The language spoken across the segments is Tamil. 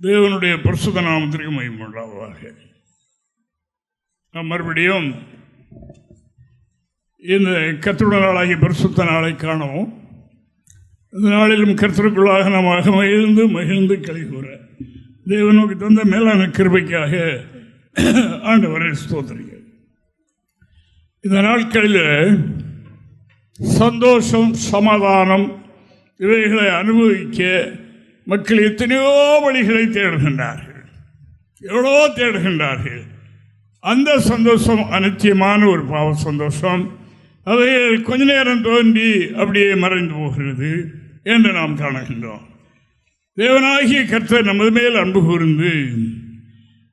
தேவனுடைய பரிசுத்த நாமத்திற்கு மகிமை உண்டாவதாக. நாம் மறுபடியும் இந்த கர்த்தருடைய நாளாகிய பரிசுத்த நாளை காணவும், இந்த நாளிலும் கர்த்தருக்குள்ளாக நாம் மகிழ்ந்து கழிவுற தேவனுக்கு தந்த மேலான கிருபைக்காக ஆண்டவரை ஸ்தோத்திரிக்கிறேன். இந்த நாட்களில் சந்தோஷம், சமாதானம் இவைகளை அனுபவிக்க மக்கள் எத்தனையோ வழிகளை தேடுகின்றார்கள், எவ்வளோ தேடுகின்றார்கள். அந்த சந்தோஷம் அனித்தியமான ஒரு பாவ சந்தோஷம். அவைகள் கொஞ்ச நேரம் தோன்றி அப்படியே மறைந்து போகிறது என்று நாம் காணுகின்றோம். தேவனாகிய கர்த்தர் நமது மேல் அன்பு கூர்ந்து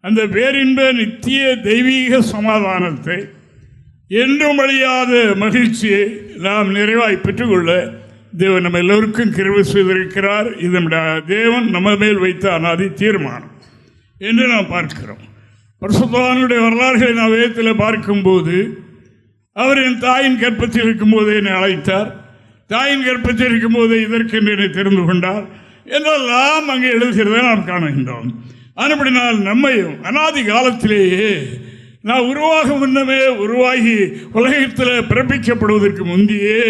அந்த பேரின்ப நித்திய தெய்வீக சமாதானத்தை, என்றும் அழியாத மகிழ்ச்சியை நாம் நிறைவாய் பெற்றுக்கொள்ள தேவன் நம்ம எல்லோருக்கும் கிருபை செய்திருக்கிறார். இது தேவன் நம்ம மேல் வைத்த அநாதி தீர்மானம் என்று நாம் பார்க்கிறோம். பரிசுத்தவான்களுடைய வரலாறுகளை நாம் வேதத்தில் பார்க்கும்போது, அவர் என் தாயின் கர்ப்பத்தில் இருக்கும்போது என்னை அழைத்தார், தாயின் கர்ப்பத்தில் இருக்கும்போது இதற்கென்று என்னை தெரிந்து கொண்டார் என்றெல்லாம் அங்கே எழுதுகிறதை நாம் காணுகின்றோம். அதுபடினால் நம்மையும் அநாதி காலத்திலேயே நான் உருவாக முன்னமே உருவாகி உலகத்தில் பிறப்பிக்கப்படுவதற்கு முந்தையே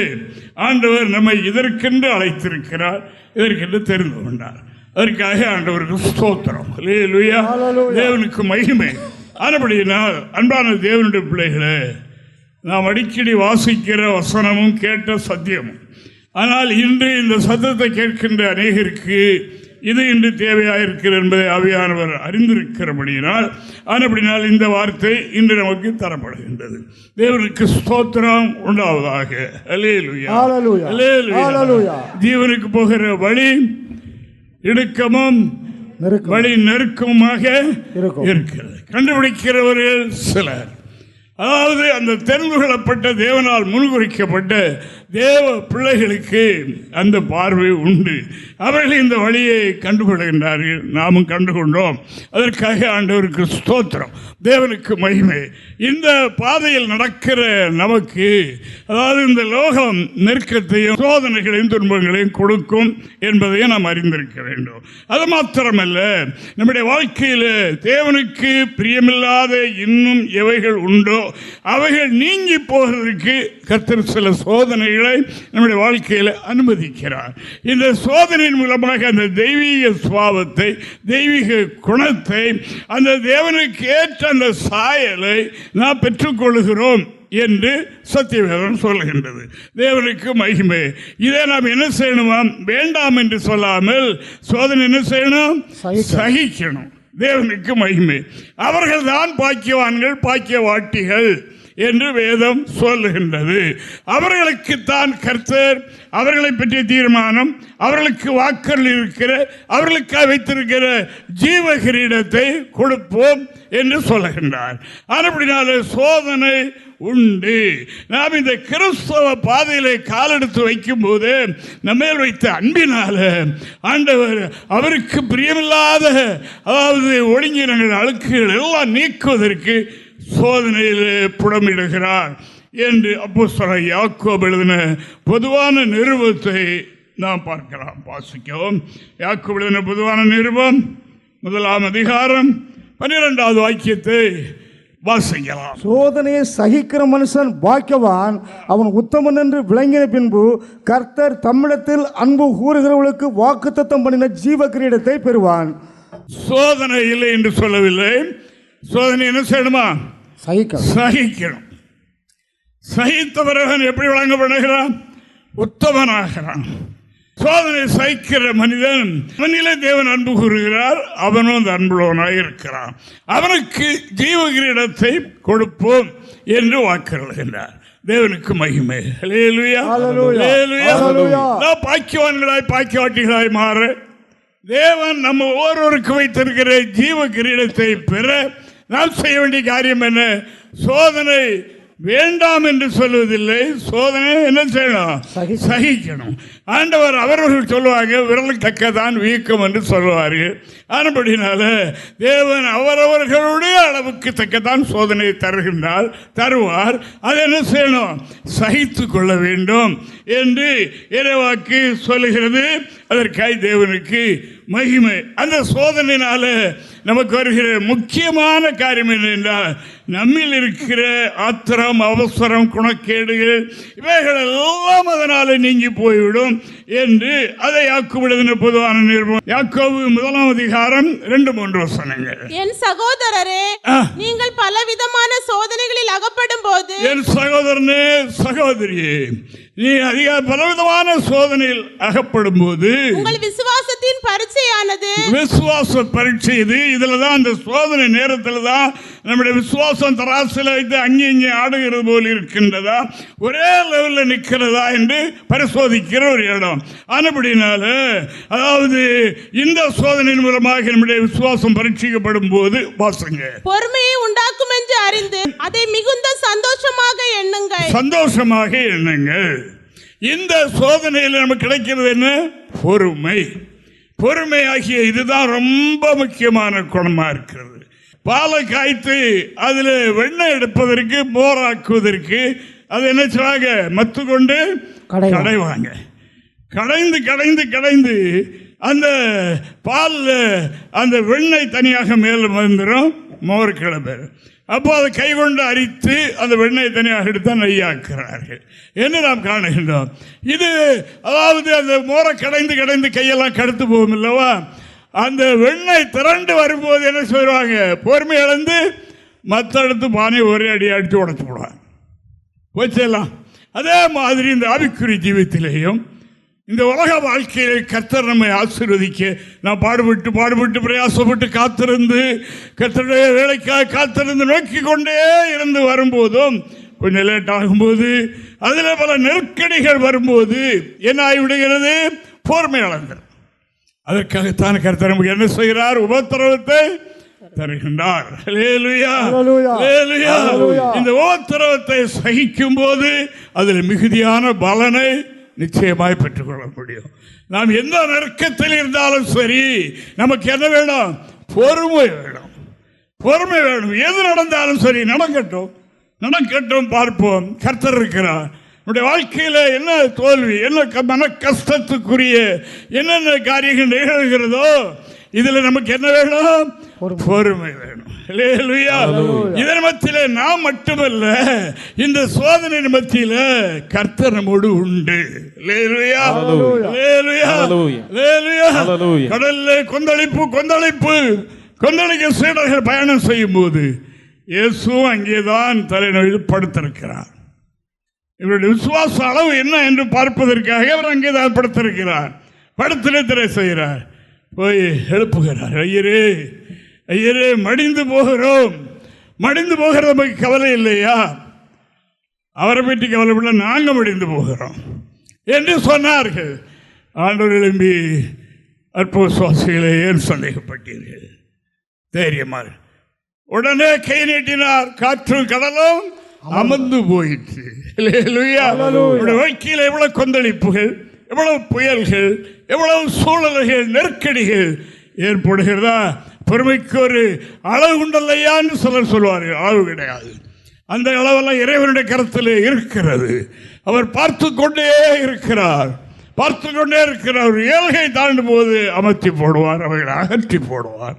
ஆண்டவர் நம்மை இதற்கென்று அழைத்திருக்கிறார், இதற்கென்று தெரிந்து கொண்டார். அதற்காக ஆண்டவருக்கு ஸ்தோத்திரம், அல்லேலூயா, தேவனுக்கு மகிமை. அதுபடியினால் அன்பான தேவனுடைய பிள்ளைகளே, நாம் அடிக்கடி வாசிக்கிற வசனமும் கேட்ட சத்தியமும், ஆனால் இன்று இந்த சத்தத்தை கேட்கின்ற அநேகருக்கு இது இன்று தேவையாக இருக்கிறது என்பதை ஆவியானவர் அறிந்திருக்கிறபடியினால், அப்படினால் இந்த வார்த்தை இன்று நமக்கு தரப்படுகின்றது. தேவனுக்கு ஸ்தோத்திரம் உண்டாவதாக. அல்லேலூயா, அல்லேலூயா. ஜீவனுக்கு போகிற வழி இடுக்கமும் வழி நெருக்கமாக இருக்கிறது. கண்டுபிடிக்கிறவர்கள் சிலர், அதாவது அந்த தெரிந்து கொள்ளப்பட்ட தேவனால் முன்குறிக்கப்பட்ட தேவ பிள்ளைகளுக்கு அந்த பார்வை உண்டு. அவர்கள் இந்த வழியை கண்டுகொள்கின்றார்கள், நாமும் கண்டுகொண்டோம். அதற்காக ஆண்டவருக்கு ஸ்தோத்திரம், தேவனுக்கு மகிமை. இந்த பாதையில் நடக்கிற நமக்கு, அதாவது இந்த லோகம் நெருக்கத்தையும் சோதனைகளையும் துன்பங்களையும் கொடுக்கும் என்பதையும் நாம் அறிந்திருக்க வேண்டும். அது மாத்திரமல்ல, நம்முடைய வாழ்க்கையில் தேவனுக்கு பிரியமில்லாத இன்னும் எவைகள் உண்டோ அவைகள் நீங்கி போகிறதுக்கு கர்த்தர் சில சோதனைகளை நம்முடைய வாழ்க்கையில் அனுமதிக்கிறார். இந்த சோதனையின் மூலமாக அந்த தெய்வீக சுபாவத்தை, தெய்வீக குணத்தை, அந்த தேவனுக்கு ஏற்ற அந்த சாயலை நாம் பெற்றுக்கொள்கிறோம் என்று சத்தியவேதம் சொல்கின்றது. தேவனுக்கு மகிமை. இதை நாம் என்ன செய்யணுமா? வேண்டாம் என்று சொல்லாமல் சோதனை என்ன செய்யணும்? சகிக்கணும். தேவனுக்கு மகிமை. அவர்கள் தான் பாக்கியவான்கள், பாக்கியவாட்டிகள் என்று வேதம் சொல்லுகின்றது. அவர்களுக்குத்தான் கர்த்தர் அவர்களை பற்றிய தீர்மானம், அவர்களுக்கு வாக்கள் இருக்கிற, அவர்களுக்காக வைத்திருக்கிற ஜீவ கிரீடத்தை கொடுப்போம் என்று சொல்லுகின்றார். அப்படினால சோதனை உண்டு. நாம் இந்த கிறிஸ்தவ பாதையிலே காலெடுத்து வைக்கும் போது நம்மேல் வைத்த அன்பினால ஆண்டவர் அவருக்கு பிரியமில்லாத, அதாவது ஒழுங்கினங்கள், அழுக்குகள் எல்லாம் நீக்குவதற்கு சோதனையில் புடமிடுகிறார் என்று அப்போஸ்தலன் யாக்கோபு எழுதின பொதுவான நிருபத்தை நாம் பார்க்கலாம். வாசிக்கவும். யாக்கோபு எழுதின பொதுவான நிருபம் 1ஆம் அதிகாரம் 12வது வாக்கியத்தை வாசிக்கலாம். சோதனையை சகிக்கிற மனுஷன் பாக்கியவான், அவன் உத்தமன் என்று விளங்கின பின்பு கர்த்தர் தம்மிடத்தில் அன்பு கூறுகிறவர்களுக்கு வாக்குத்தத்தம் பண்ணின ஜீவ கிரீடத்தை பெறுவான். சோதனை இல்லை என்று சொல்லவில்லை. சோதனை என்ன செய்யணுமா? சகிக்கணும். சகித்தவரவன் எப்படி வழங்கப்படுகிறான்? உத்தமனாகிறான். சோதனை சகிக்கிற மனிதன், அவனிலே தேவன் அன்பு கூறுகிறார், அவனும் அந்த அன்புள்ளவனாக இருக்கிறான். அவனுக்கு ஜீவ கிரீடத்தை கொடுப்போம் என்று வாக்குறுகின்றார். தேவனுக்கு மகிமை. அல்லேலூயா, அல்லேலூயா. பாக்கியவான்களாய் பாக்கியவாட்டிகளாய் மாற தேவன் நம்ம ஒவ்வொருவருக்கு வைத்திருக்கிற ஜீவ கிரீடத்தை பெற நாம் செய்ய வேண்டிய காரியம் என்ன? சோதனை வேண்டாம் என்று சொல்வதில்லை. சோதனை என்ன செய்யணும்? சகிக்கணும். ஆண்டவர் அவர்கள் சொல்லுவாங்க, விரலுக்கு தக்கதான் வீக்கம் என்று சொல்லுவார்கள். ஆனபடினால தேவன் அவரவர்களுடைய அளவுக்கு தக்கதான் சோதனையை தருவார். அதை என்ன செய்யணும்? சகித்து கொள்ள வேண்டும் என்று இறைவாக்கு சொல்லுகிறது. அதற்காக தேவனுக்கு மகிமை. அந்த சோதனையினால நமக்கு வருகிற முக்கியமான காரியம் என்னென்றால், நம்மில் இருக்கிற ஆத்திரம், அவசரம், குணக்கேடுகள் இவைகள் எல்லாம் அதனால நீங்கி போய்விடும் என்று அதை யாக்கோபு எழுதின பொதுவான நிருபம் யாக்கோபு 1:2-3 வசனங்கள். என் சகோதரரே, நீங்கள் பலவிதமான சோதனைகளில் அகப்படும் போது, என் சகோதரனே, சகோதரியே, நீ அதிக பலவிதமான சோதனையில் அகப்படும் போது உங்கள் விசுவாசத்தின் பரீட்சையானது, விசுவாச பரீட்சை இது. இதுல தான் அந்த சோதனை நேரத்தில் தான் நம்முடைய விசுவாசம் தராசில் வைத்து அங்கே இங்கே ஆடுகிறது போல் இருக்கின்றதா, ஒரே லெவலில் நிற்கிறதா என்று பரிசோதிக்கிற ஒரு இடம். ஆனபடினால அதாவது இந்த சோதனையின் மூலமாக நம்முடைய விசுவாசம் பரீட்சிக்கப்படும் போது வாசங்க பொறுமையை உண்டாக்கும் என்று அறிந்து அதை மிகுந்த சந்தோஷமாக எண்ணுங்கள். சந்தோஷமாக எண்ணுங்கள். இந்த சோதனையில் நமக்கு கிடைக்கிறது என்ன? பொறுமை. பொறுமை ஆகிய இதுதான் ரொம்ப முக்கியமான குணமா இருக்கிறது. பாலை காய்த்து அதில் வெண்ணெய் எடுப்பதற்கு, மோராக்குவதற்கு அது என்ன செய்வாங்க? மத்து கொண்டு கடைவாங்க. கடைந்து கடைந்து கடைந்து அந்த பாலில் அந்த வெண்ணெய் தனியாக மேலே வந்துடும், மோர் கிளம்பும். அப்போ அதை கை கொண்டு அரித்து அந்த வெண்ணெய் தனியாக எடுத்து நெய்யாக்குறார்கள் என்று நாம் காணுகின்றோம். இது அதாவது அந்த மோரை கடைந்து கடைந்து கையெல்லாம் கடுத்து போகும் இல்லவா? அந்த வெண்ணெய் திரண்டு வரும்போது என்ன சொல்லுவாங்க? பொறுமை இழந்து மற்ற இடத்து பானையை ஒரே அடி அடித்து உடச்சு போடுவாங்க, வச்செல்லாம். அதே மாதிரி இந்த ஆவிக்குறி ஜீவியத்திலேயும் இந்த உலக வாழ்க்கையை கர்த்தர் நம்மை ஆசீர்வதிக்க நாம் பாடுபட்டு பிரயாசப்பட்டு காத்திருந்து கர்த்தருடைய வேலைக்காக காத்திருந்து நோக்கி கொண்டே இருந்து வரும்போதும் கொஞ்சம் லேட் ஆகும்போது அதில் பல நெருக்கடிகள் வரும்போது என்ன ஆகிவிடுகிறது? பொறுமை இழந்தது. அதற்காகத்தான் கர்த்தர் நமக்கு என்ன செய்கிறார்? உபத்திரவத்தை தருகின்றார். அல்லேலூயா, அல்லேலூயா. இந்த உபத்திரவத்தை சகிக்கும் போது அதில் மிகுதியான பலனை நிச்சயமாய் பெற்றுக்கொள்ள முடியும். நாம் எந்த நெருக்கத்தில் இருந்தாலும் சரி, நமக்கு என்ன வேணும்? பொறுமை வேணும். பொறுமை வேணும். எது நடந்தாலும் சரி, நடக்கட்டும், பார்ப்போம். கர்த்தர் இருக்கிறார். நம்முடைய வாழ்க்கையில் என்ன தோல்வி, என்ன மன கஷ்டத்துக்குரிய என்னென்ன காரியங்கள் நிகழ்கிறதோ இதில் நமக்கு என்ன வேணும்? பொறுமை வேணும். இதன் மத்தியிலே நாம் மட்டுமல்ல, இந்த சோதனை மத்தியில கர்த்தர் நம்மோடு உண்டு. கடல்ல கொந்தளிக்க சீடர்கள் பயணம் செய்யும் போது இயேசு அங்கேதான் தலைநோயில் படுத்திருக்கிறார். இவருடைய விசுவாச அளவு என்ன என்று பார்ப்பதற்காக அவர் அங்கேதான் படுத்திருக்கிறார். படுத்து செய்கிறார். போய் எழுப்புகிறார். ஐயரே, மடிந்து போகிறோம். மடிந்து போகிற நமக்கு கவலை இல்லையா? அவரை பற்றி கவலைப்பட நாங்கள் மடிந்து போகிறோம் என்று சொன்னார்கள். ஆண்டவர் எழும்பி, அற்புத சுவாசிகளை ஏன் சந்தேகப்பட்டீர்கள்? தைரியமாக உடனே கை நீட்டினார். காற்றும் கடலும் அமர்ந்து போயிற்று. வாழ்க்கையில் எவ்வளவு கொந்தளிப்புகள், எவ்வளவு புயல்கள், எவ்வளவு சூழல்கள், நெருக்கடிகள் ஏற்படுகிறதா? பொறுமைக்கு ஒரு அளவு உண்டல்லையான்னு சொல்வார்கள். அளவு கிடையாது. அந்த அளவெல்லாம் இறைவனுடைய கருத்தில் இருக்கிறது. அவர் பார்த்து கொண்டே இருக்கிறார். ஏழ்கை தாண்டும் போது அமர்த்தி போடுவார், அவைகளை அகற்றி போடுவார்.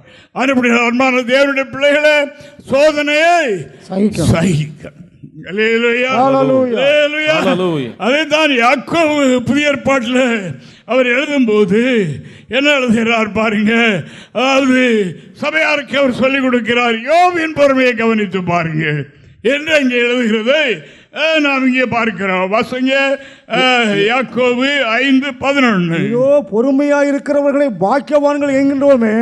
அன்பான தேவனுடைய பிள்ளைகளே, சோதனையை சகிக்க. அதைத்தான் யாக்கோபு புதிய ஏற்பாட்டில் அவர் எழுதும் போது என்ன எழுதுகிறார் பாருங்க. அதாவது சபையாருக்கு அவர் சொல்லிக் கொடுக்கிறார், யோபின் பொறுமையை கவனித்து பாருங்க என்று அங்கே எழுதுகிறது. நாம் இங்கே பார்க்கிறோம். வாசங்க யாக்கோபு 5:11. ஐயோ, பொறுமையா இருக்கிறவர்களை பாக்கியவான்கள் என்கின்றோமே.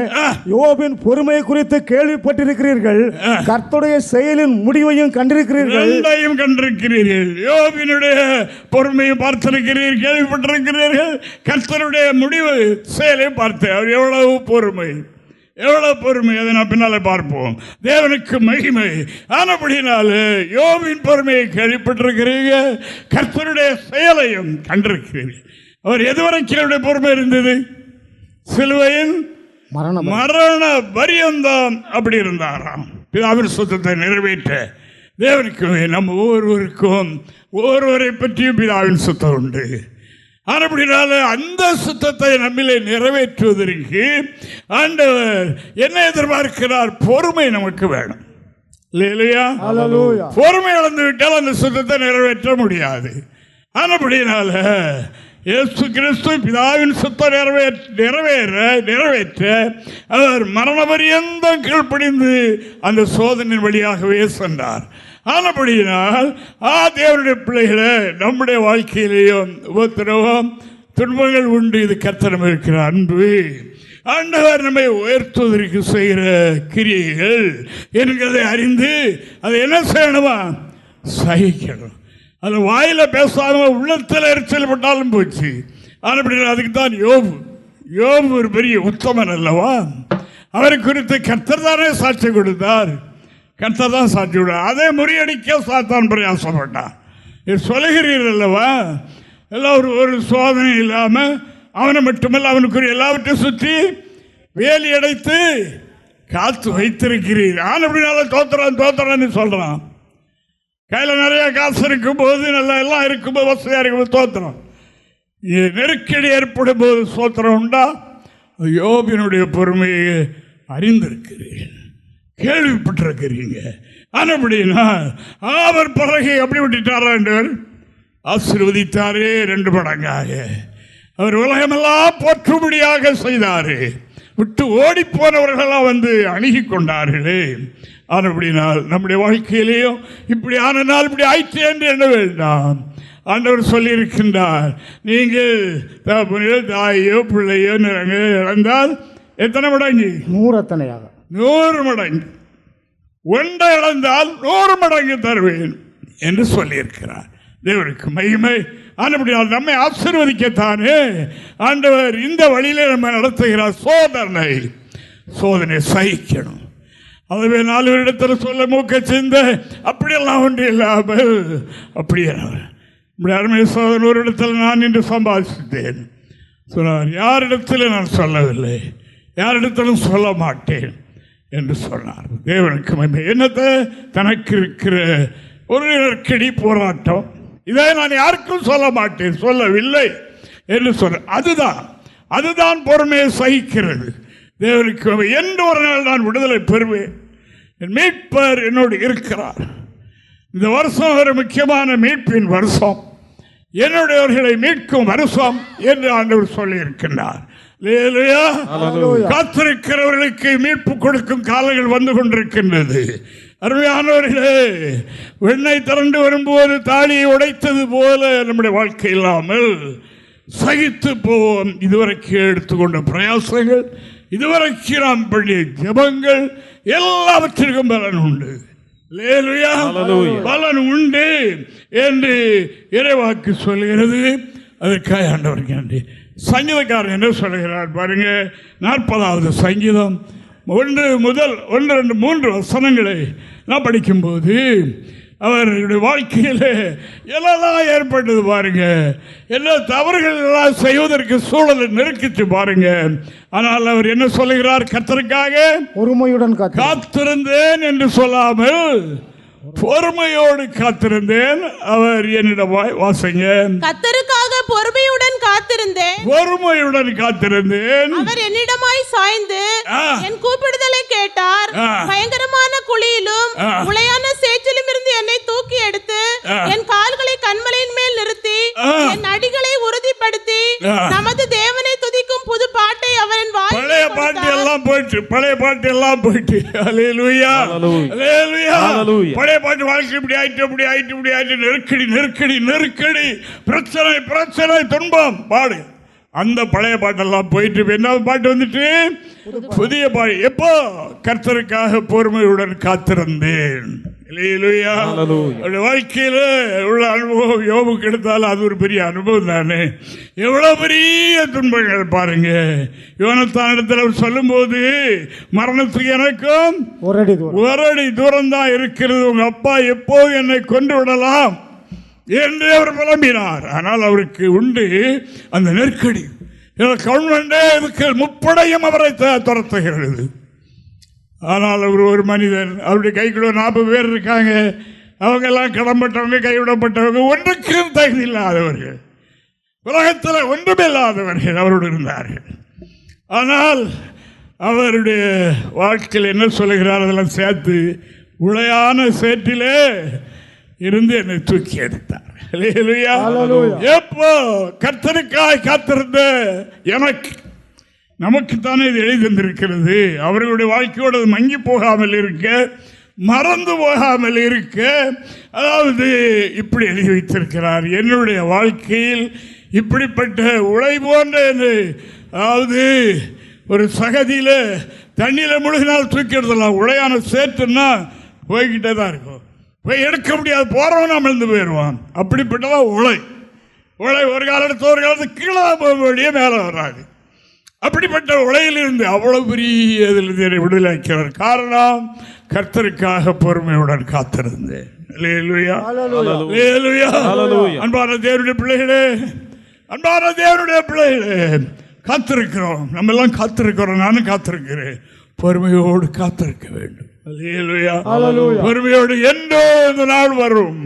யோபின் பொறுமையை குறித்து கேள்விப்பட்டிருக்கிறீர்கள், கர்த்தருடைய செயலின் முடிவையும் கண்டிருக்கிறீர்கள். யோபினுடைய பொறுமையை பார்த்திருக்கிறீர்கள், கேள்விப்பட்டிருக்கிறீர்கள். கர்த்தருடைய முடிவு செயலை பார்த்து அவர் எவ்வளவு பொறுமை, அதை நான் பின்னால பார்ப்போம். தேவனுக்கு மகிமை. ஆனபடினால யோபின் பொறுமையை கேள்விப்பட்டிருக்கிறீங்க, கர்த்தருடைய செயலையும் கண்டிருக்கிறீர்கள். அவர் எதுவரைக்கும் பொறுமை இருந்தது? சிலுவையின் மரண பரியந்தம் அப்படி இருந்தாராம். பிதாவின் சுத்தத்தை நிறைவேற்ற தேவனுக்கு நம்ம ஒவ்வொருவரை பற்றியும் பிதாவின் சுத்தம் உண்டு. அப்படினால அந்த சுத்தத்தை நம்மிலே நிறைவேற்றுவதற்கு ஆண்டவர் என்ன எதிர்பார்க்கிறார்? பொறுமை நமக்கு வேணும் இல்லையா? பொறுமை இழந்து விட்டால் அந்த சுத்தத்தை நிறைவேற்ற முடியாது. அப்படினால இயேசு கிறிஸ்து பிதாவின் சுத்தம் நிறைவேற்ற அவர் மரண பரியந்தம் கீழ்ப்படிந்து அந்த சோதனையின் வழியாகவே சென்றார். ஆனபடியினால் தேவனுடைய பிள்ளைகளை நம்முடைய வாழ்க்கையிலேயும் உபத்திரவம் துன்பங்கள் உண்டு. இது கர்த்தர் இருக்கிற அன்பு. ஆண்டவர் நம்மை உயர்த்துவதற்கு செய்கிற கிரியைகள் என்கிறதை அறிந்து அதை என்ன செய்யணுமா? சகிக்கணும். அது வாயில பேசாம உள்ளத்தில் எரிச்சல் பட்டாலும் போச்சு. ஆனால் அதுக்கு தான் யோபு ஒரு பெரிய உத்தமன் அல்லவா? அவரை குறித்து கர்த்தர் தானே சாட்சி கொடுத்தார். கர்த்தர் தான் சாட்சி கொடுத்தார். அதை முறியடிக்க சாத்தான் பிரயாசப்பட்டான். சொல்லுகிறீர்கள் அல்லவா? எல்லாம் ஒரு சோதனை இல்லாமல் அவனை மட்டுமல்ல அவனுக்குரிய எல்லாவற்றையும் சுற்றி வேலி அடைத்து காத்து வைத்திருக்கிறீர். அப்படினால தோத்திரான்னு சொல்றான். கையில் நிறைய காசு இருக்கும்போது நல்லா எல்லாம் இருக்கும்போது வசதியாக இருக்கும்போது தோத்திரம். நெருக்கடி ஏற்படும் போது சோத்திரம் உண்டா? யோபினுடைய பொறுமையை அறிந்திருக்கிறீர்கள், கேள்விப்பட்டிருக்கிறீங்க. அப்படின்னா அவர் பிறகு அப்படி விட்டுட்டாரா? ஆசீர்வதித்தாரே 2 மடங்காக. அவர் உலகமெல்லாம் போற்றும்படியாக செய்தாரு. விட்டு ஓடி போனவர்களெல்லாம் வந்து அணுகி கொண்டார்களே. அப்படினால் நம்முடைய வாழ்க்கையிலேயும் இப்படி ஆன நாள் இப்படி ஆயிற்று என்று எண்ண வேண்டாம். ஆண்டவர் சொல்லியிருக்கின்றார், நீங்கள் தாயோ பிள்ளையோ இழந்தால் எத்தனை மடங்கு? 100 மடங்கு. ஒன்றை இழந்தால் 100 மடங்கு தருவேன் என்று சொல்லியிருக்கிறார். தேவனுக்கு மகிமை. ஆனபடியால் நம்மை ஆசீர்வதிக்கத்தானே ஆண்டவர் இந்த வழியிலே நம்ம நடத்துகிறார். சோதனை சகிக்கணும். அதுவே 4 இடத்துல சொல்ல மூக்க சிந்த அப்படியெல்லாம் ஒன்று இல்லாமல் அப்படியே அருமை சோதனை ஒரு இடத்துல நான் இன்று சம்பாதித்தேன் சொன்னார். யாரிடத்தில் நான் சொல்லவில்லை, யாரிடத்திலும் சொல்ல மாட்டேன் என்று சொன்னார். தேவனுக்கு மகிமை. என்னத்தை தனக்கு இருக்கிற ஒரு நெருக்கடி போராட்டம், இதை நான் யாருக்கும் சொல்ல மாட்டேன், சொல்லவில்லை என்று சொன்ன அதுதான் பொறுமையை சகிக்கிறது. தேவனுக்கு என்று ஒரு நாள் நான் விடுதலை பெறுவேன். என் மீட்பர் என்னோடு இருக்கிறார். இந்த வருஷம் ஒரு முக்கியமான மீட்பின் வருஷம், என்னுடையவர்களை மீட்கும் வருஷம் என்று ஆண்டவர் சொல்லி இருக்கின்றார். காத்திருக்கிறவர்களுக்கு மீட்பு கொடுக்கும் காலங்கள் வந்து கொண்டிருக்கின்றது. அருமையானவர்களே, வெண்ணெய் திரண்டு வரும்போது தாலியை உடைத்தது போல நம்முடைய வாழ்க்கை இல்லாமல் சகித்து போவோம். இதுவரைக்கு எடுத்துக்கொண்ட பிரயாசங்கள், இதுவரைக்கு நாம் பண்ணிய ஜபங்கள் எல்லாவற்றிற்கும் பலன் உண்டு. பலன் உண்டு என்று இறைவாக்கு சொல்கிறது. அதற்காக ஆண்டவருக்கு நன்றி. சங்கீதக்காரன் என்ன சொல்கிறார் பாருங்க. 40வது சங்கீதம் 1 முதல் 1, 2, 3 வசனங்களை நான் படிக்கும்போது அவர்களுடைய வாழ்க்கையில் எல்லாம் ஏற்பட்டது பாருங்க. எல்லா தவறுகள் எல்லாம் செய்வதற்கு சூழலை நெருக்கிச்சு பாருங்க. ஆனால் அவர் என்ன சொல்லுகிறார்? கர்த்தருக்காக பொறுமையுடன் காத்திருந்தேன் என்று சொல்லாமல் பொறுமையோடு காத்திருந்தேன். அவர் என்னிடம் வாசிங்க. கர்த்தருக்காக பொறுமையுடன் காத்திருந்தேன். அவர் என்னிடமாய் சாய்ந்து என் கூப்பிடுதலை கேட்டார். பயங்கரமான குழியிலும் முளையான சேற்றிலும் இருந்து என்னை தூக்கி எடுத்து என் கால்களை கன்மலையின் மேல் நிறுத்தி என் அடிகளை உறுதிப்படுத்தி நமது தேவனை துதிக்கும் புது பாட்டை அவரின் வாயில். பழைய பாட்டு எல்லாம் போயிட்டு அல்லேலூயா அல்லேலூயா. பழைய பாட்டு வாழ்க்கை இப்படி ஆயிட்டு நெருக்கடி பிரச்சனை துன்பம் பாடு. அந்த பழைய பாட்டெல்லாம் போயிட்டு என்ன பாட்டு வந்துட்டு புதிய பாடு. எப்போ? கர்த்தருக்காக பொறுமையுடன் காத்திருந்தேன். வாழ்க்கையில உள்ள அனுபவம் யோபுக்கு எடுத்தாலும் அது ஒரு பெரிய அனுபவம் தானே. எவ்வளவு பெரிய துன்பங்கள் பாருங்க. யோனத்தான் இடத்துல சொல்லும் போது மரணத்துக்கு எனக்கும் ஒரு அடி தூரம் தான் இருக்கிறது, உங்க அப்பா எப்போ என்னை கொண்டு விடலாம் என்று அவர் புலம்பினார். ஆனால் அவருக்கு உண்டு அந்த நெருக்கடி. கவர்மெண்டே இதுக்கு முப்படையும் அவரை துரத்துகிறது. ஆனால் அவர் ஒரு மனிதன், அவருடைய கைக்குள்ள 40 பேர் இருக்காங்க. அவங்கெல்லாம் கடன்பட்டவங்க, கைவிடப்பட்டவங்க, ஒன்றுக்கும் தகுதி இல்லாதவர்கள், உலகத்தில் ஒன்றுமில்லாதவர்கள் அவரோடு இருந்தார்கள். ஆனால் அவருடைய வாழ்க்கையில் என்ன சொல்லுகிறார், அதெல்லாம் சேர்த்து உளையான சேற்றிலே இருந்து என்னை தூக்கி எடுத்தார். எப்போ கர்த்தருக்காய் காத்திருந்த எனக்கு, நமக்குத்தானே இது எழுதி தந்திருக்கிறது. அவர்களுடைய வாழ்க்கையோடு மங்கி போகாமல் இருக்க, மறந்து போகாமல் இருக்க, அதாவது இப்படி எழுதி வைத்திருக்கிறார். என்னுடைய வாழ்க்கையில் இப்படிப்பட்ட உழை போன்ற, அதாவது ஒரு சகதியில் தண்ணியில் முழுகினால் தூக்கி எடுத்துடலாம். உளையான சேற்றுன்னா போய்கிட்டே தான் இருக்கும், போய் எடுக்க முடியாது, போகிறவன் அமிழ்ந்து போயிடுவான். அப்படிப்பட்டதான் உழை. ஒரு காலத்து ஒரு காலத்துக்கு கீழே போக வேண்டிய மேலே வராது. அப்படிப்பட்ட உலையிலிருந்து அவ்வளவு பெரிய இதில் விடுதலைக்கிறார். காரணம், கர்த்தருக்காக பொறுமையுடன் காத்திருந்தேன். அன்பான தேவனுடைய பிள்ளைகளே, அன்பான தேவனுடைய பிள்ளைகளே, காத்திருக்கிறோம். நம்ம எல்லாம் காத்திருக்கிறோம். நானும் காத்திருக்கிறேன். பொறுமையோடு காத்திருக்க வேண்டும். பொறுமையோடு என்றோ இந்த நாள் வரும்.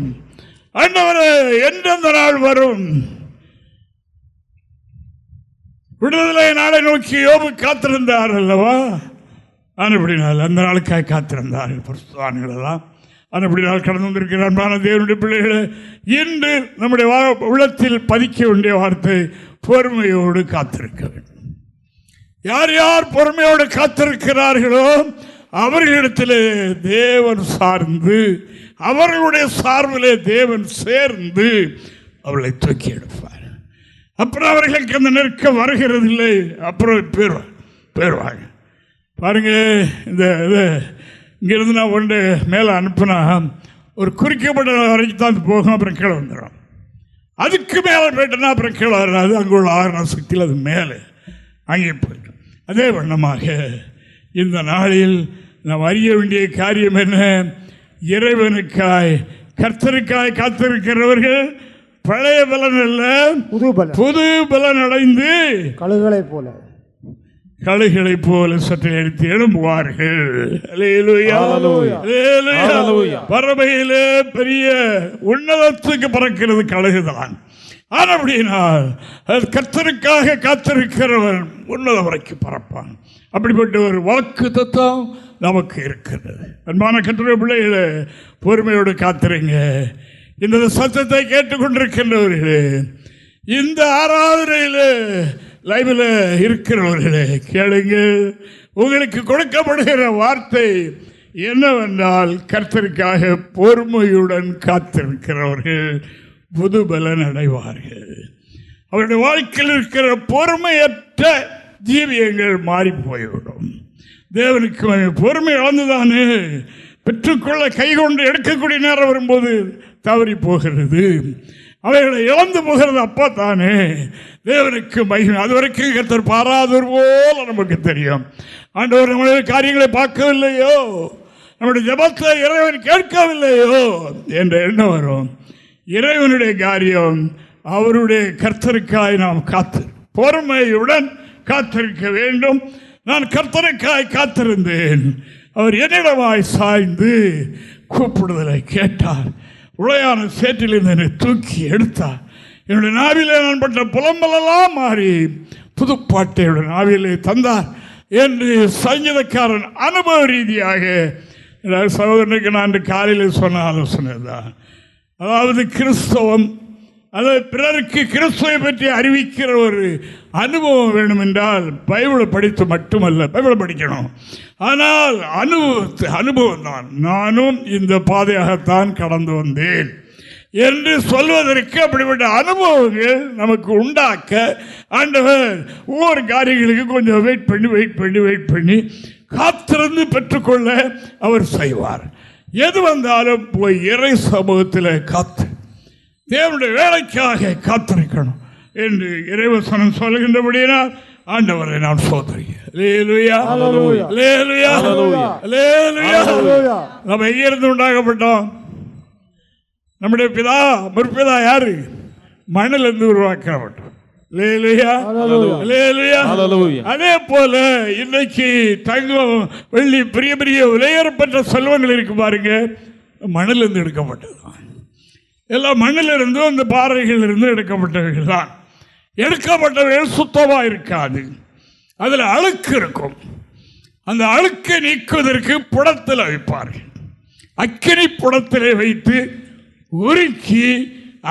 ஆண்டவரே, என்று அந்த நாள் வரும். விடுதலை நாளை நோக்கி யோபு காத்திருந்தார் அல்லவா? அப்படினால் அந்த நாளுக்காய் காத்திருந்தார்கள் பரிசுத்தவான்கள் எல்லாம். அப்படி நாள் கடந்து வந்திருக்கிற அன்பான தேவனுடைய பிள்ளைகளை, இன்று நம்முடைய உள்ளத்தில் பதிக்க வேண்டிய வார்த்தை, பொறுமையோடு காத்திருக்க வேண்டும். யார் யார் பொறுமையோடு காத்திருக்கிறார்களோ அவர்களிடத்தில் தேவன் சார்ந்து, அவர்களுடைய சார்பிலே தேவன் சேர்ந்து அவளை தூக்கி எடுப்பார். அப்புறம் அவர்களுக்கு அந்த நெருக்கம் வருகிறது இல்லை, அப்புறம் பேருவாங்க. பாருங்க, இந்த இங்கிருந்து நான் ஒன்று மேலே அனுப்புனா ஒரு குறிக்கப்பட்ட வரைக்கும் தான் போகும், அப்புறம் கீழே வந்துடும். அதுக்கு மேலே போயிட்டோன்னா அப்புறம் கீழே வராது. அங்கே உள்ள ஆரண சக்தியில் அது மேலே அங்கே போயிடும். அதே வண்ணமாக இந்த நாளில் நாம் அறிய வேண்டிய காரியம் என்ன? இறைவனுக்காய், கர்த்தருக்காய் காத்திருக்கிறவர்கள் பழைய பலன் அல்ல, புது பலன் அடைந்து கழுகளை போல சற்று எடுத்து எழும்புவார்கள். பறவையிலே பெரிய உன்னதத்துக்கு பறக்கிறது கழுகுதான். அப்படினால் கர்த்தருக்காக காத்திருக்கிறவன் உன்னத வரைக்கும் பறப்பான். அப்படிப்பட்ட ஒரு வாக்கு தத்துவம் நமக்கு இருக்கிறது. அன்பான கர்த்தருடைய பிள்ளைகளே, பொறுமையோடு காத்திருங்க. இந்த சத்தத்தை கேட்டுக்கொண்டிருக்கின்றவர்களே, இந்த ஆராதனையில் லைவில் இருக்கிறவர்களே, கேளுங்கள். உங்களுக்கு கொடுக்கப்படுகிற வார்த்தை என்னவென்றால், கர்த்தருக்காக பொறுமையுடன் காத்திருக்கிறவர்கள் புது பலன் அடைவார்கள். அவருடைய வாழ்க்கையில் இருக்கிற பொறுமையற்ற ஜீவியங்கள் மாறி போய்விடும். தேவனுக்கு பொறுமை இழந்துதானே பெற்றுக்கொள்ள கை கொண்டு எடுக்கக்கூடிய நேரம் வரும்போது தவறி போகிறது. அவைகளை இழந்து போகிறது அப்பா தானே. தேவனுக்கு மகிமை. அது வரைக்கும் கர்த்தர் பாராதவர் போல நமக்கு தெரியும். ஆண்டவர் நம்முடைய காரியங்களை பார்க்கவில்லையோ, நம்முடைய ஜெபத்தை இறைவன் கேட்கவில்லையோ என்ற எண்ணம் வரும். இறைவனுடைய காரியம், அவருடைய கர்த்தருக்காய் நாம் பொறுமையுடன் காத்திருக்க வேண்டும். நான் கர்த்தருக்காய் காத்திருந்தேன். அவர் என்னிடமாய் சாய்ந்து கூப்பிடுதலை கேட்டார். உளையான சேற்றிலிருந்து என்னை தூக்கி எடுத்தார். என்னுடைய நாவிலே நான் பட்ட புலம்பலெல்லாம் மாறி புதுப்பாட்டை என்னுடைய நாவிலே தந்தார் என்று சங்கீதக்காரன் அனுபவ ரீதியாக சகோதரனுக்கு நான் காலையில் சொன்ன ஆலோசனை தான். அதாவது கிறிஸ்தவம், அதாவது பிறருக்கு கிறிஸ்துவை பற்றி அறிவிக்கிற ஒரு அனுபவம் வேணும் என்றால் பைபிளை படித்து மட்டுமல்ல, பைபிளை படிக்கணும். ஆனால் அனுபவம் தான். நானும் இந்த பாதையாகத்தான் கடந்து வந்தேன் என்று சொல்வதற்கு அப்படிப்பட்ட அனுபவங்கள் நமக்கு உண்டாக்க ஆண்டவர் ஒவ்வொரு காரியங்களுக்கு கொஞ்சம் வெயிட் பண்ணி காத்திருந்து பெற்றுக்கொள்ள அவர் செய்வார். எது வந்தாலும் போய் இறை சமூகத்தில் தேவனுடைய வேலைக்காக காத்திருக்கணும் என்று இறைவசனம் சொல்கின்றபடியால் ஆண்டவரை நான் சோதரிக்கிறேன். நம்ம எங்கிருந்து உண்டாக்கப்பட்டோம்? நம்முடைய பிதா முற்பிதா யாரு? மண்ணிலிருந்து உருவாக்கப்பட்டோம். அதே போல இன்னைக்கு தங்கம் வெள்ளி பெரிய பெரிய விலையேறப்பட்ட செல்வங்கள் இருக்கு பாருங்க. மண்ணிலிருந்து எடுக்கப்பட்டது தான். எல்லாம் மண்ணிலிருந்தும் அந்த பாறைகளிலிருந்து எடுக்கப்பட்டவைகள் தான். எடுக்கப்பட்டவைகள் சுத்தமாக இருக்காது, அதில் அழுக்கு இருக்கும். அந்த அழுக்கை நீக்குவதற்கு புடத்தில் வைப்பார்கள். அக்கினி புடத்திலே வைத்து உருக்கி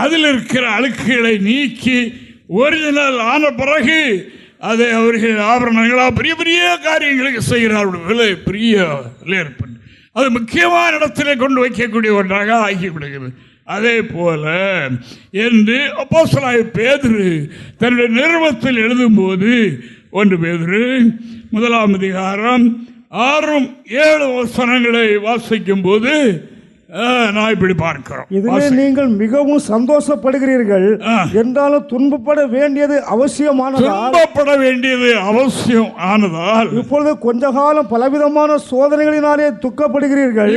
அதில் இருக்கிற அழுக்குகளை நீக்கி ஒரிஜினல் ஆன பிறகு அதை அவர்கள் ஆபரணங்களாக பெரிய பெரிய காரியங்களுக்கு செய்கிறார்கள். பெரிய ஏற்பட்டு அது முக்கியமான இடத்திலே கொண்டு வைக்கக்கூடிய ஒன்றாக ஆகிவிடுகிறது. அதே போல என்று அப்போஸ்தலனாகிய பேதுரு தன்னுடைய நிருபத்தில் எழுதும்போது 1 பேதுரு 1 அதிகாரம் 6-7 வசனங்களை வாசிக்கும் போது நான் இப்படி பார்க்கிறோம். இதிலே நீங்கள் மிகவும் சந்தோஷப்படுகிறீர்கள், என்றாலும் துன்பப்பட வேண்டியது அவசியமானதால் இப்பொழுது கொஞ்ச காலம் பலவிதமான சோதனைகளினாலே துக்கப்படுகிறீர்கள்.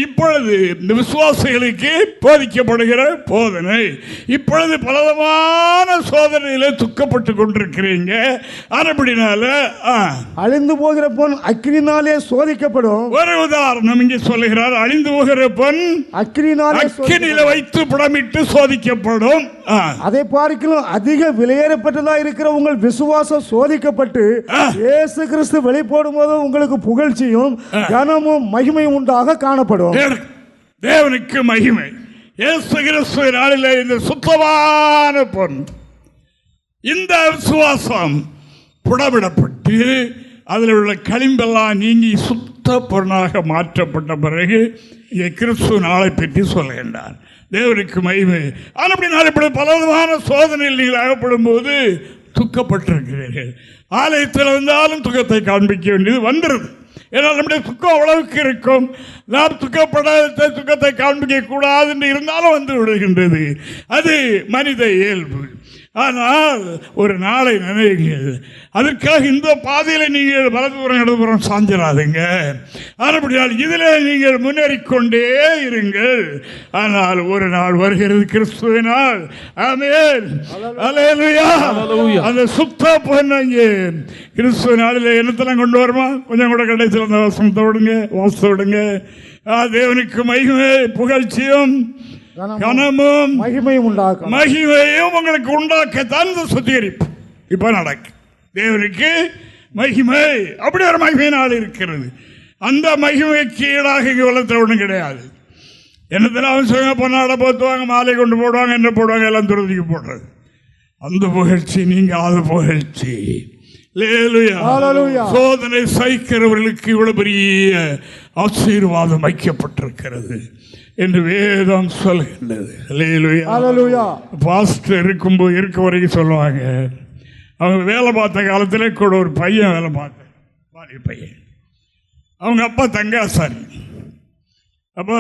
இப்பொழுது இந்த விசுவாசிகளுக்கு போதிக்கப்படுகிற போதனை, இப்பொழுது பலவிதமான சோதனையிலே துக்கப்பட்டு கொண்டிருக்கிறீங்க. அப்படினால அழிந்து போகிற பொன் அக்கினினாலே சோதிக்கப்படும். ஒரு உதாரணம் இங்கே சொல்லுகிறார். அழிந்து போகிற அக்கினியில வைத்து புடமிட்டு சோதிக்கப்படும். அதை பார்க்கலாம் அதிக விலையேறப்பட்டதா இருக்கிற உங்கள் விசுவாசம் சோதிக்கப்பட்டு இயேசு கிறிஸ்து வெளிப்படும் போது உங்களுக்கு புகழ்ச்சியும் கனமும் மகிமையும் உண்டாக காணப்படும். தேவனுக்கு மகிமை. இயேசு கிறிஸ்து நாளிலே இந்த சுத்தமான பொன், இந்த விசுவாசம் புடமிடப்பட்டு அதில் உள்ள களிம்பெல்லாம் நீங்கி சுத்த பொருளாக மாற்றப்பட்ட பிறகு இங்கே கிறிஸ்து நாளை பற்றி சொல்கின்றார். தேவனுக்கு மகிமை. ஆனால் அப்படி நாள் இப்படி பலவிதமான சோதனையில் நீங்கள் அகப்படும் போது துக்கப்பட்டிருக்கிறீர்கள். ஆலயத்தில் வந்தாலும் துக்கத்தை காண்பிக்க வேண்டியது வந்துடுது. ஏன்னால் நம்முடைய துக்கம் அவ்வளவுக்கு இருக்கும். நாம் துக்கத்தை காண்பிக்க கூடாது என்று இருந்தாலும் வந்து விடுகின்றது. அது மனித இயல்பு. ஆனால் ஒரு நாளை நினைவுங்கள். அதற்காக இந்த பாதையில் நீங்கள் வலதுபுறம் இடதுபுறம் சாஞ்சிடாதீங்க. ஆனபடியால் இதில் நீங்கள் முன்னேறிக்கொண்டே இருங்கள். ஆனால் ஒரு நாள் வருகிறது, கிறிஸ்துவினால். ஆமென், அல்லேலூயா. அந்த சுத்த பொன்னங்கே கிறிஸ்துவ நாளில் என்னத்தெல்லாம் கொண்டு வருமா? கொஞ்சம் கூட கடைசியில் அந்த வசனத்தை விடுங்க, வாசத்தை விடுங்க. தேவனுக்கு மகிமை, புகழ்ச்சியும் கனமும் மகிமையும் உங்களுக்கு உண்டாக்கத்தான் இந்த சுத்திகரிப்பு இப்ப நடக்கு. தேவனுக்கு மகிமை, அப்படி ஒரு மகிமை நாள் இருக்கிறது. அந்த மகிமைக்கு ஈடாக இங்கே உலகத்தில் ஒன்றும் கிடையாது. என்னத்தில் அவன் சொல்லுங்க, பொன்னாட போத்துவாங்க, மாலை கொண்டு போடுவாங்க, என்ன போடுவாங்க, எல்லாம் துறதிக்கு போடுறது. அந்த புகழ்ச்சி நீங்க அது புகழ்ச்சி. சோதனை சகிக்கிறவர்களுக்கு இவ்வளவு பெரிய ஆசீர்வாதம் வைக்கப்பட்டிருக்கிறது என்று வேதம் சொல்கின்றது. பாஸ்டர் இருக்கும்போது இருக்க வரைக்கும் சொல்லுவாங்க, அவங்க வேலை பார்த்த காலத்திலே கூட ஒரு பையன் வேலை பார்த்த பையன், அவங்க அப்பா தங்காசாரி. அப்போ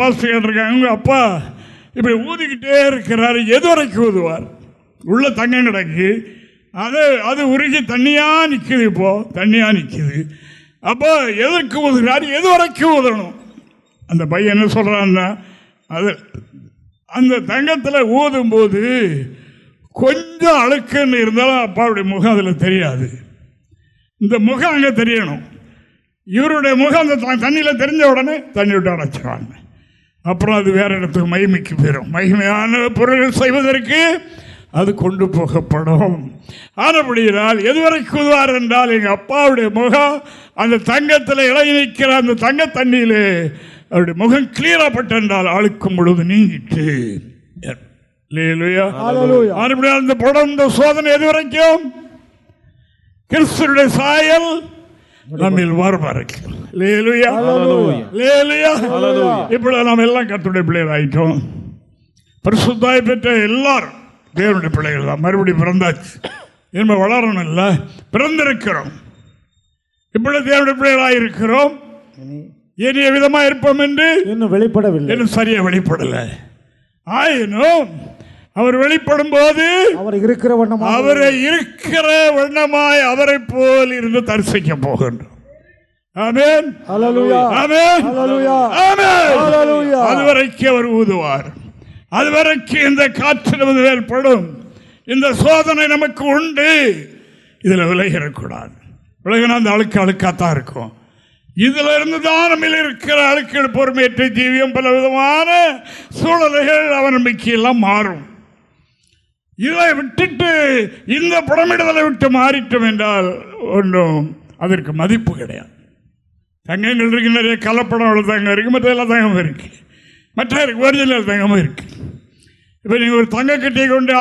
பாஸ்டர் கேட்டிருக்காங்க, உங்க அப்பா இப்படி ஊதிக்கிட்டே இருக்கிறாரு, எது வரைக்கும் ஊதுவார்? உள்ள தங்கம் கிடக்கு, அது உருகி தண்ணியாக நிற்குது, இப்போ தண்ணியாக நிற்குது. அப்போ எதற்கு ஊதுகிறார்? எது வரைக்கும் ஊதணும்? அந்த பையன் என்ன சொல்கிறான்னா, அது அந்த தங்கத்தில் ஊதும்போது கொஞ்சம் அழுக்குன்னு இருந்தாலும் அப்பாவுடைய முகம் அதில் தெரியாது. இந்த முகம் அங்கே தெரியணும். இவருடைய முகம் அந்த தண்ணியில் தெரிஞ்ச உடனே தண்ணி விட்டு அடைச்சிடுவாங்க. அப்புறம் அது வேறு இடத்துக்கு மகிமைக்கு போயிடும். மகிமையான பொருள்கள் செய்வதற்கு அது கொண்டு போகப்படும். ஆனபடியால் எதுவரை கூதுவார் என்றால், எங்கள் அப்பாவுடைய முகம் அந்த தங்கத்தில் இறங்கி நிற்கிற அந்த தங்க தண்ணியிலே அவருடைய முகம் கிளியராப்பட்டால் அழுக்கும் பொழுது நீங்கிட்டு. அந்த படம், இந்த சோதனை எது வரைக்கும்? கிறிஸ்துடைய சாயல் நம்மில் வரைக்கும். இப்பொழுது நாம் எல்லாம் கர்த்தருடைய பிள்ளைகள் ஆயிட்டோம். பரிசுத்தாய் பெற்ற எல்லாரும் தேவனுடைய பிள்ளைகள் தான். மறுபடியும் பிறந்தாச்சு, என்ன வளரணும் இல்லை, பிறந்திருக்கிறோம். இப்பொழுது தேவனுடைய பிள்ளைகளாக இருக்கிறோம். ஏனைய விதமா இருப்போம் என்று இன்னும் வெளிப்படவில்லை, இன்னும் சரியா வெளிப்படலை. ஆயினும் அவர் வெளிப்படும் போது அவரை இருக்கிற வண்ணமாய் அவரை போல் இருந்து தரிசிக்க போகின்றோம். ஆமென், ஹல்லேலூயா, ஆமென், ஹல்லேலூயா, ஆமென். அதுவரைக்கும் அவர் ஊதுவார். அதுவரைக்கும் இந்த காற்று நமது படும். இந்த சோதனை நமக்கு உண்டு. இதில் விலகிடக்கூடாது. விலகினா அந்த அழுக்காத்தான் இருக்கும். இதிலிருந்து தான் நம்ம இருக்கிற அழுக்கள் பொறுமையற்ற ஜீவியம் பல விதமான சூழல்கள் அவன் நம்பிக்கையெல்லாம் மாறும். இதை விட்டுட்டு இந்த புடமிடுதலை விட்டு மாறிட்டோம் என்றால் ஒன்றும் அதற்கு மதிப்பு கிடையாது. தங்கங்கள் இருக்கு, நிறைய கலப்படம் உள்ள தங்கம் இருக்கு, மற்ற எல்லா தங்கமும் இருக்கு, மற்ற ஒரிஜினல் தங்கமும் இருக்கு. இப்போ நீங்கள் ஒரு தங்க கட்டியை கொண்டு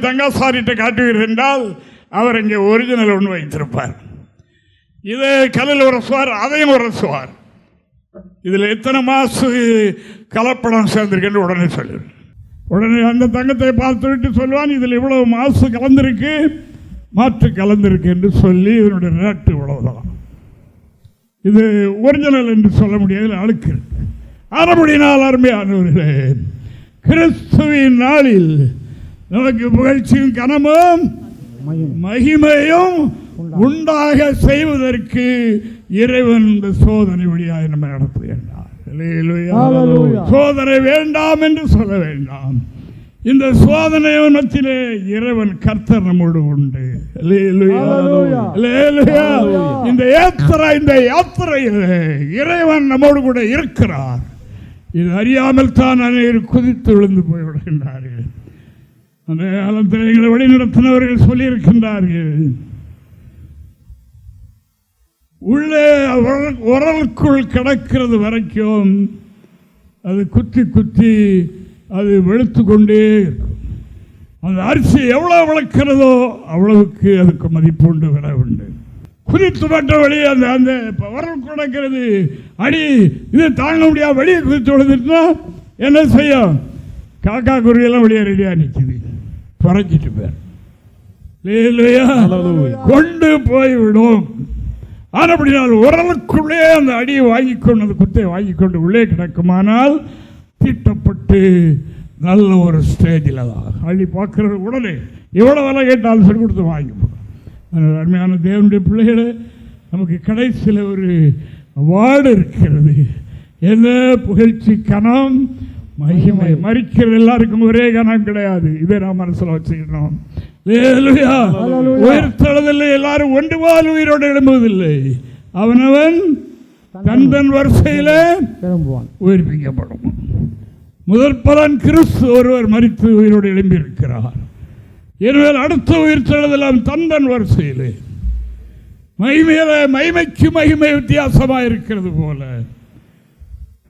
தங்காசாரிட்ட காட்டுவீர்கள் என்றால் அவர் இங்கே ஒரிஜினல் ஒன்று வைத்திருப்பார். இது கல்லில் உரசுவார், அதையும் உரசுவார். இதில் எத்தனை மாசு கலப்படம் சேர்ந்திருக்குன்னு உடனே சொல்லுவார். உடனே அந்த தங்கத்தை பார்த்து விட்டு சொல்லுவான், இதில் இவ்வளவு மாசு கலந்திருக்கு, மாற்று கலந்திருக்கு என்று சொல்லி இதனுடைய ரேட்டு இவ்வளவுதான், இது ஒரிஜினல் என்று சொல்ல முடியாது, அழுக்கு. அறமுடினால் அருமையானவர்களே, கிறிஸ்துவின் நாளில் நமக்கு புகழ்ச்சியும் கனமும் மகிமையும் உண்டாக செய்வதற்கு இறைவன் இந்த சோதனை வழியாக நம்ம நடத்துகின்றார். சோதனை வேண்டாம் என்று சொல்ல வேண்டாம். இந்த சோதனை மத்தியிலே இறைவன் கர்த்தர் நம்மோடு உண்டு. இந்த யாத்திரையில் இறைவன் நம்மோடு கூட இருக்கிறார். இது அறியாமல் தான் அனைவரும் குதித்து விழுந்து போய்விடுகின்றார்கள். அந்த காலத்தில் எங்களை வழிநடத்தினவர்கள் சொல்லியிருக்கின்றார்கள், உள்ளே உரலுக்குள் கிடக்கிறது வரைக்கும் அது குத்தி குத்தி அது வெளுத்து கொண்டே இருக்கும். அந்த அரிசி எவ்வளோ விளக்கிறதோ அவ்வளவுக்கு அதுக்கு மதிப்பு உண்டு, விலை உண்டு. குதித்து மற்ற வழி அந்த அந்த உரல் கிடக்கிறது அடி இது தாங்க முடியாது, வெளியே குதித்து விழுந்துட்டுனா என்ன செய்யும்? காக்கா குருவியெல்லாம் வெளியே ரெடியாக நிற்குது, பறக்கிட்டு பேர் கொண்டு போய்விடும். அப்படினால் உரலுக்குள்ளே அந்த அடியை வாங்கிக்கொண்டு அந்த குத்தை வாங்கிக்கொண்டு உள்ளே கிடக்குமானால் தீட்டப்பட்டு நல்ல ஒரு ஸ்டேஜில் தான் அள்ளி பார்க்குறது. உடனே எவ்வளோ விலை கேட்டாலும் சொல்லி கொடுத்து வாங்கிப்போம். அருமையான தேவனுடைய பிள்ளைகளை, நமக்கு கடைசியில் ஒரு அவார்டு இருக்கிறது. என்ன? புகழ்ச்சி, கனம், மகிமை. மறிக்கிறது எல்லாருக்கும் ஒரே கனம் கிடையாது. இதை நாம் மனசில் வச்சுக்கணும். உயிர்த்தெழுதல் எல்லாரும் ஒன்று போல் உயிரோடு எழும்புவதில்லை. அவனவன் தன் வரிசையில உயிர்ப்பிக்கப்படும். முதற் பலன் கிறிஸ்து ஒருவர் மரித்து உயிரோடு எழும்பி இருக்கிறார். எனவே அடுத்த உயிர்த்தெழுதல் தன் வரிசையிலே மகிமைக்கு மகிமை வித்தியாசமாக இருக்கிறது போல,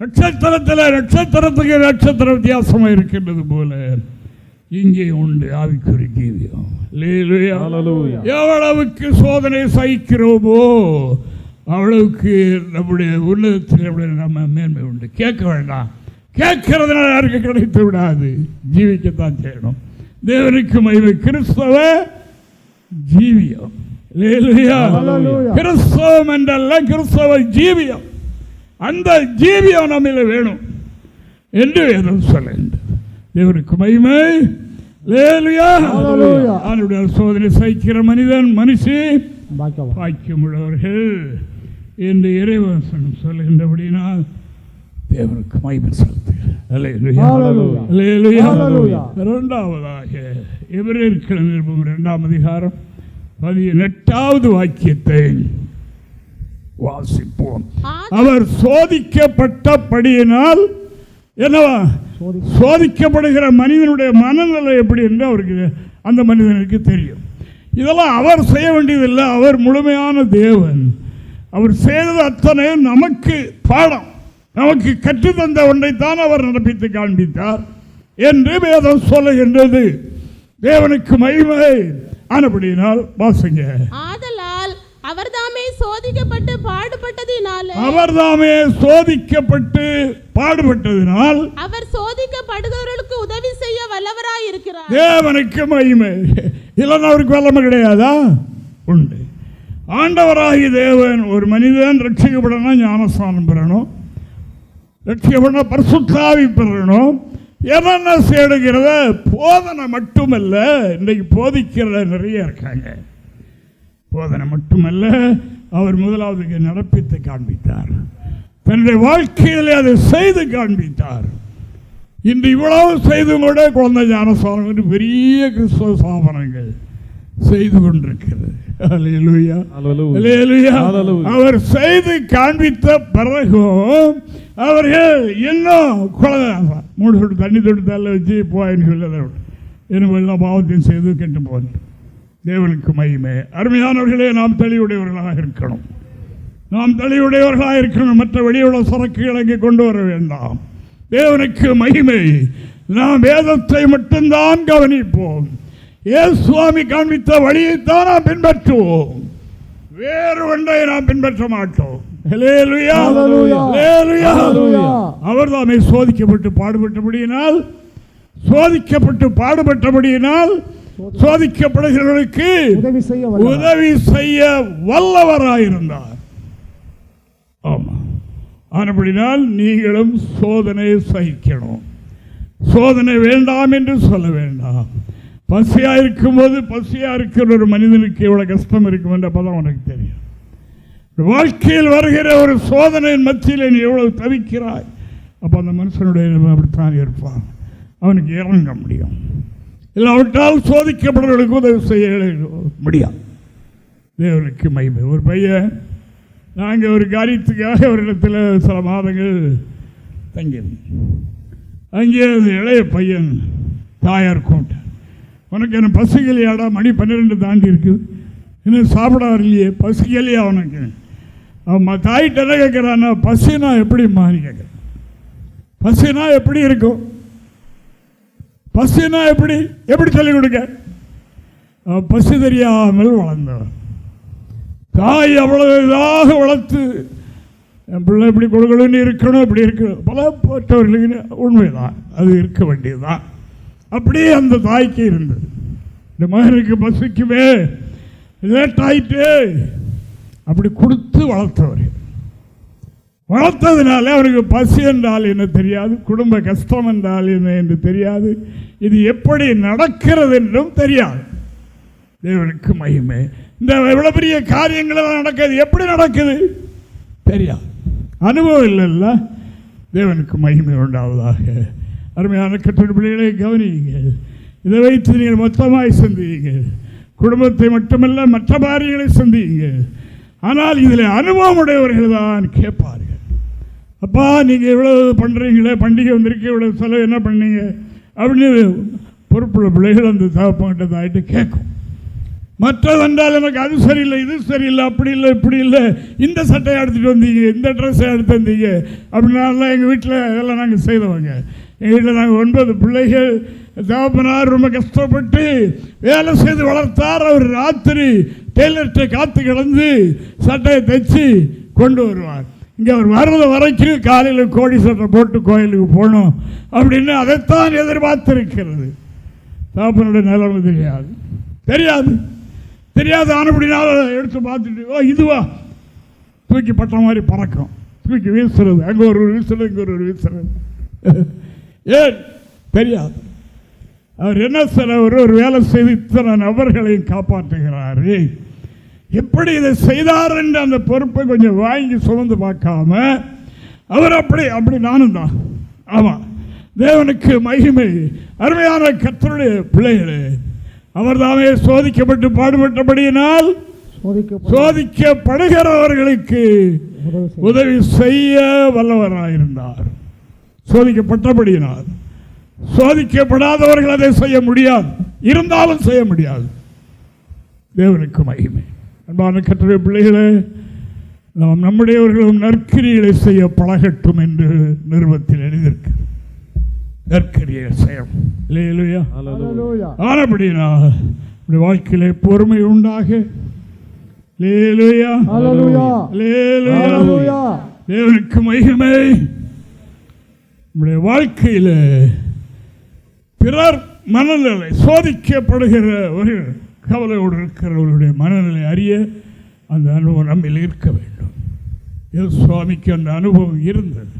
நட்சத்திரத்துக்கு நட்சத்திரம் வித்தியாசமாக இருக்கின்றது போல இங்கே உண்டு ஆவிக்குரிய ஜீவியம். எவ்வளவுக்கு சோதனை சகிக்கிறோமோ அவ்வளவுக்கு நம்முடைய உள்ளத்தில் நம்ம மேன்மை உண்டு. கேட்க வேண்டாம், கேட்கறதுனால யாருக்கு கிடைத்து விடாது, ஜீவிக்கத்தான் செய்யணும். தேவனுக்கு மகிமை. கிறிஸ்தவ ஜீவியம். கிறிஸ்தவம் என்றல்ல, கிறிஸ்தவ ஜீவியம். அந்த ஜீவியம் நம்மள வேணும் என்று வேதம் சொல்லுகின்றது. தேவனுக்கு மகிமை. சோதனை சகிக்கிற மனிதன் மனுஷி பாக்கியம் உள்ளவர்கள் என்று இறைவன் சொல்லுகின்றபடினால் தேவனுக்கு மகிமை செலுத்துகிறார். இரண்டாவதாக எபிரேயர் நிருபம் 2ஆம் அதிகாரம் 18வது வாக்கியத்தை வாசிப்போம். அவர் சோதிக்கப்பட்டபடியினால் என்னவா? சோதிக்கப்படுகிற மனிதனுடைய மனநிலை எப்படி என்று அவருக்கு அந்த மனிதனுக்கு தெரியும். இதெல்லாம் அவர் செய்ய வேண்டியதில்லை. அவர் முழுமையான தேவன். அவர் செய்தது அத்தனை நமக்கு பாடம், நமக்கு கற்றுத்தந்த ஒன்றைத்தான் அவர் நடப்பித்து காண்பித்தார் என்று வேதம் சொல்லுகின்றது. தேவனுக்கு மகிமை. ஆனபடியினால் வாசிங்க. ஆதலால் அவர்தாமே சோதிக்கப்பட்டு பாடுபட்டதினால் அவர் சோதிக்கப்படுகிறவர்களுக்கு உதவி செய்ய வல்லவராய் இருக்கிறார். தேவனுக்கு மகிமை. இல்லைன்னா அவருக்கு வல்லமை கிடையாதா? உண்டு. ஆண்டவராகிய தேவன் ஒரு மனிதன் ரட்சிக்கப்படணும், ஞானஸ்நானம் பெறணும், ரட்சிக்கப்படணும், பரிசுத்த ஆவி பெறணும். என்னென்ன செய்கிறத போதனை மட்டுமல்ல, இன்றைக்கு போதிக்கிற நிறைய இருக்காங்க. போதனை மட்டுமல்ல, அவர் முதலாவது நடப்பித்து காண்பித்தார், தன்னுடைய வாழ்க்கையில் அதை செய்து காண்பித்தார். இன்று இவ்வளவு செய்து கூட குழந்தை ஞானஸ்தானம் பெரிய கிறிஸ்தவ ஸ்தாபனங்கள் செய்து கொண்டிருக்கிறது. அல்லேலூயா, அல்லேலூயா. அவர் செய்து காண்பித்த பிறகும் அவர்கள் இன்னும் குழந்தை 3 சொட்டு தண்ணி தொட்டு தள்ள வச்சு போயின்னு சொல்லதை இன்னும் எல்லா பாவத்தையும் செய்து கெட்டு போகிறது. தேவனுக்கு மகிமை. அருமையானவர்களே, நாம் தெளிவுடையவர்களாக இருக்கணும். நாம் தெளிவுடையவர்களாக இருக்கணும். மற்ற வெளியுள்ள சரக்குகளை இங்கே கொண்டு வர வேண்டாம். தேவனுக்கு மகிமை. நாம் வேதத்தை மட்டும்தான் கவனிப்போம். சுவாமி காண்பித்த வழியைத்தான் நாம் பின்பற்றுவோம். வேறு ஒன்றை நாம் பின்பற்ற மாட்டோம். அவர் தாமே சோதிக்கப்பட்டு பாடுபட்டபடியினால் சோதிக்கப்படுகிறவர்களுக்கு உதவி செய்ய வல்லவராயிருந்தார். ஆமா, ஆனபடினால் நீங்களும் சோதனை சகிக்கணும். சோதனை வேண்டாம் என்று சொல்ல வேண்டாம். பசியாக இருக்கும்போது பசியாக இருக்கிற ஒரு மனிதனுக்கு எவ்வளவு கஷ்டம் இருக்கும் என்ற பதம் உனக்கு தெரியும். வாழ்க்கையில் வருகிற ஒரு சோதனையின் மத்தியில் நீ எவ்வளவு தவிக்கிறாய், அப்போ அந்த மனுஷனுடைய அப்படித்தான் இருப்பான். அவனுக்கு இறங்க முடியும். இல்லாவிட்டால் சோதிக்கப்படுறவர்களுக்கு உதவி செய்ய முடியாது. தேவனுக்கு மகிமை. ஒரு பையன், நாங்கள் ஒரு காரியத்துக்காக ஒரு இடத்துல சில மாதங்கள் தங்கியிருந்தோம். அங்கே அந்த இளைய பையன் தாயார் கூப்பிட்டார், உனக்கு என்ன பசிக்கலையாடா, மணி 12 தாண்டி இருக்குது, இன்னும் சாப்பிட வரலையே, பசிக்கலையா உனக்கு? அவன் தாயிட்ட என்ன கேட்குறான்னா, பசினா எப்படிம்மா கேட்குறேன். பசினா எப்படி இருக்கும்? பசினா எப்படி சொல்லிக் கொடுக்க? பசி தெரியாமல் வளர்ந்தவன். தாய் அவ்வளவு இதாக வளர்த்து என் பிள்ளை இப்படி கொடுக்கணும்னு இருக்கணும், இப்படி இருக்கணும், பல போற்றவர்களுக்கு உண்மைதான், அது இருக்க வேண்டியதுதான். அப்படியே அந்த தாய்க்கு இருந்தது. இந்த மகனுக்கு பசிக்குமே, லேட் ஆயிட்டு அப்படி கொடுத்து வளர்த்ததுனால அவனுக்கு பசி என்றால் என்ன தெரியாது, குடும்ப கஷ்டம் என்றால் என்ன என்று தெரியாது, இது எப்படி நடக்கிறது என்றும் தெரியாது. தேவனுக்கு மகிமை. இந்த எவ்வளவு பெரிய காரியங்கள் நடக்குது, எப்படி நடக்குது தெரியாது, அனுபவம் இல்லைல்ல. தேவனுக்கு மகிமை உண்டாவதாக. அருமையான கற்றல் பிள்ளைகளை கவனியுங்கள். இதை வைத்து நீங்கள் மொத்தமாய் சந்தியுங்கள். குடும்பத்தை மட்டுமல்ல மற்ற காரியங்களை சந்தியுங்கள். ஆனால் இதில் அனுபவம் உடையவர்கள் தான் கேட்பார்கள். அப்பா, நீங்கள் இவ்வளோ பண்ணுறீங்களே, பண்டிகை வந்திருக்கு, இவ்வளோ செலவு என்ன பண்ணீங்க அப்படின்னு பொறுப்புள்ள பிள்ளைகள் அந்த தகப்பங்கிட்ட தாயிட்டு கேட்கும். மற்றதென்றால் எனக்கு அது சரியில்லை, இது சரியில்லை, அப்படி இல்லை, இப்படி இல்லை, இந்த சட்டையை எடுத்துகிட்டு வந்தீங்க, இந்த ட்ரெஸ்ஸை எடுத்து வந்தீங்க அப்படின்னாலாம் எங்கள் வீட்டில் இதெல்லாம் நாங்கள் செய்தவங்க. எங்கள் வீட்டில் நாங்கள் 9 பிள்ளைகள். தகப்பனார் ரொம்ப கஷ்டப்பட்டு வேலை செய்து வளர்த்தார். அவர் ராத்திரி டெய்லர்கிட்ட காத்து கிடந்து சட்டையை தைச்சி கொண்டு வருவார். இங்கே அவர் வர்றது வரைக்கும் காலையில் கோழி சட்டை போட்டு கோயிலுக்கு போகணும் அப்படின்னு அதைத்தான் எதிர்பார்த்திருக்கிறது. தகப்பனுடைய நிலைமை தெரியாது ஆனப்படினால எடுத்து பார்த்துட்டு, ஓ இதுவா, தூக்கி பட்ட மாதிரி பறக்கும், தூக்கி வீசுறது, அங்கே ஒரு வீசுறது, இங்கே ஒரு வீசுறது. ஏன் தெரியாது. அவர் என்ன செய்யறவர், ஒரு வேலை செய்து இத்தனை நபர்களையும் காப்பாற்றுகிறாரு. எப்படி இதை செய்தார் என்று அந்த பொறுப்பை கொஞ்சம் வாங்கி சுமந்து பார்க்காம அவர் அப்படி நானும் தான். ஆமாம், தேவனுக்கு மகிமை. அருமையான கர்த்தருடைய பிள்ளைகளே, அவர் தாமே சோதிக்கப்பட்டு பாடுபட்டபடியினால் சோதிக்கப்படுகிறவர்களுக்கு உதவி செய்ய வல்லவராயிருந்தார். சோதிக்கப்பட்டபடியினால். சோதிக்கப்படாதவர்கள் அதை செய்ய முடியாது, இருந்தாலும் செய்ய முடியாது. தேவனுக்கு மகிமை. அன்பான கர்த்தருடைய பிள்ளைகளே, நாம் நம்முடையவர்களும் நற்கிரிகளை செய்ய பழகட்டும் என்று நிருபத்தில் எழுதியிருக்கு. நற்கிரியை செய்யணும். ஆனபடினா வாழ்க்கையிலே பொறுமை உண்டாக. தேவனுக்கு மகிமை. நம்முடைய வாழ்க்கையில் பிறர் மனநிலை சோதிக்கப்படுகிறவர்கள், கவலையோடு இருக்கிறவர்களுடைய மனநிலை அறிய அந்த அனுபவம் நம்மில் இருக்க வேண்டும். சுவாமிக்கு அந்த அனுபவம் இருந்தது.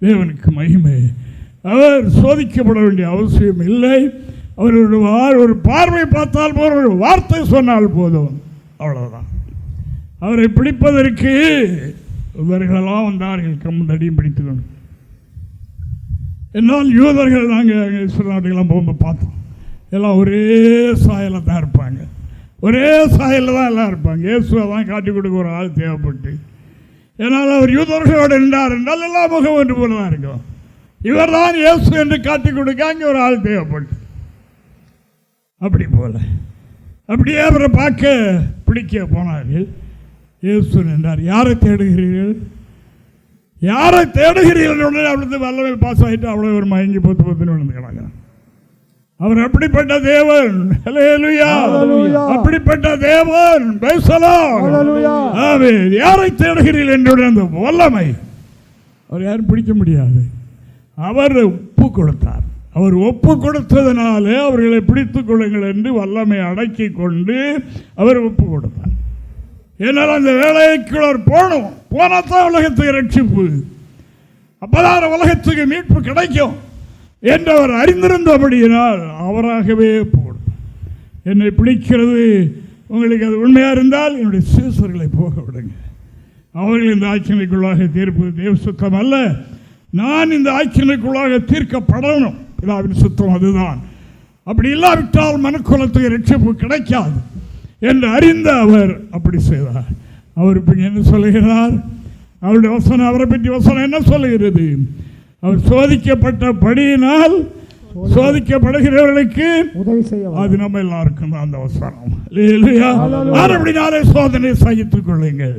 தேவனுக்கு மகிமை. அவர் சோதிக்கப்பட வேண்டிய அவசியம் இல்லை. அவருடைய ஒரு பார்வை பார்த்தால் போதும், ஒரு வார்த்தை சொன்னால் போதும், அவ்வளவுதான். அவரை பிடிப்பதற்கு இவர்களெல்லாம் வந்தார்கள், கம்பந்தடியும் பிடித்துக்கொண்டு. என்னால் யூதர்கள் நாங்கள் சில நாட்டுக்கெல்லாம் போகும்போது பார்த்தோம், எல்லாம் ஒரே சாயலில் தான் இருப்பாங்க. ஒரே சாயலில் தான் எல்லாம் இருப்பாங்க. இயேசுவை தான் காட்டி கொடுக்க ஒரு ஆள் தேவைப்பட்டு, ஏன்னால் அவர் யூதர்களோடு நின்றார் என்றால் எல்லா முகம் ஒன்று போல தான் இருக்கும். இவர் தான் இயேசு என்று காட்டி கொடுக்க அங்கே ஒரு ஆள் தேவைப்பட்டு, அப்படி போல அப்படியே அவரை பார்க்க பிடிக்க போனார்கள். இயேசு நின்றார். யாரை தேடுகிறீர்கள், யாரை தேடுகிறீர்கள்? உடனே அவளுக்கு வல்லமை பாஸ் ஆகிட்டு அவ்வளோ ஒரு மயங்கி பொத்து பொத்துன்னு விழுந்து கிடக்கிறான். அவர் அப்படிப்பட்ட தேவன். ஹல்லேலூயா. அப்படிப்பட்ட தேவன். யாரை தேடுகிறீர்கள் என்னுடைய அந்த வல்லமை அவர் யாரும் பிடிக்க முடியாது. அவர் ஒப்பு கொடுத்தார். அவர் ஒப்பு கொடுத்ததனாலே அவர்களை பிடித்துக் கொள்ளுங்கள் என்று வல்லமை அடக்கி கொண்டு அவர் ஒப்பு கொடுத்தார். என்னால் அந்த வேலைக்கு அவர் போனத்தான் உலகத்துக்கு ரட்சிப்பு, அப்பதான் உலகத்துக்கு மீட்பு கிடைக்கும் என்று அவர் அறிந்திருந்தபடியினால் அவராகவே போடும். என்னை பிடிக்கிறது உங்களுக்கு அது உண்மையாக இருந்தால் என்னுடைய சீசர்களை போக விடுங்க. அவர்கள் இந்த ஆக்கினைக்குள்ளாக தீர்ப்பு தேவ சுத்தம் அல்ல, நான் இந்த ஆக்கினைக்குள்ளாக தீர்க்கப்படணும், பிதாவின் சுத்தம் அதுதான். அப்படி இல்லாவிட்டால் மனுக்குலத்துக்கு ரட்சிப்பு கிடைக்காது என்று அறிந்த அவர் அப்படி செய்தார். அவர் இப்போ என்ன சொல்லுகிறார்? அவருடைய வசனம், அவரை பற்றி வசனம் என்ன சொல்லுகிறது? அவர் சோதிக்கப்பட்டபடியினால் சோதிக்கப்படுகிறவர்களுக்கு உதவி செய்ய, அது நம்ம எல்லாருக்கும் அந்த வசனம். அப்படினாலே சோதனை சகித்துக் கொள்ளுங்கள்.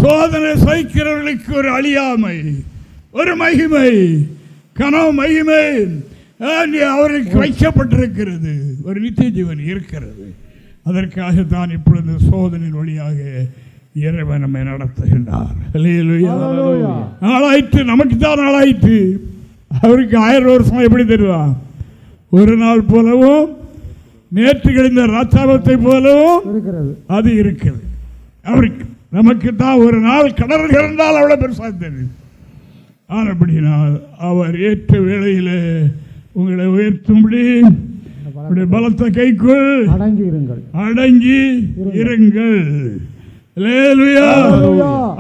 சோதனை சகிக்கிறவர்களுக்கு ஒரு அழியாமை, ஒரு மகிமை, கனவு மகிமை அவருக்கு வைக்கப்பட்டிருக்கிறது, ஒரு நித்திய ஜீவன் இருக்கிறது. அதற்காகத்தான் இப்பொழுது சோதனையின் வழியாக இறைவன் நம்மை நடத்துகின்றார். நாளாயிற்று, நமக்கு தான் நாளாயிற்று. அவருக்கு 1000 வருஷம் எப்படி தெரியும்? ஒரு நாள் போலவும் நேற்று கழிந்த ராஜாபத்தை போலவும் அது இருக்கிறது அவருக்கு. நமக்கு தான் ஒரு நாள் கடல் இருந்தால் அவ்வளோ பெருசாக தெரியும். ஆனபடினால் அவர் ஏற்ற வேளையில் உங்களை உயர்த்தும்படி பலத்த கைக்குள் அடங்கி இருங்கள்.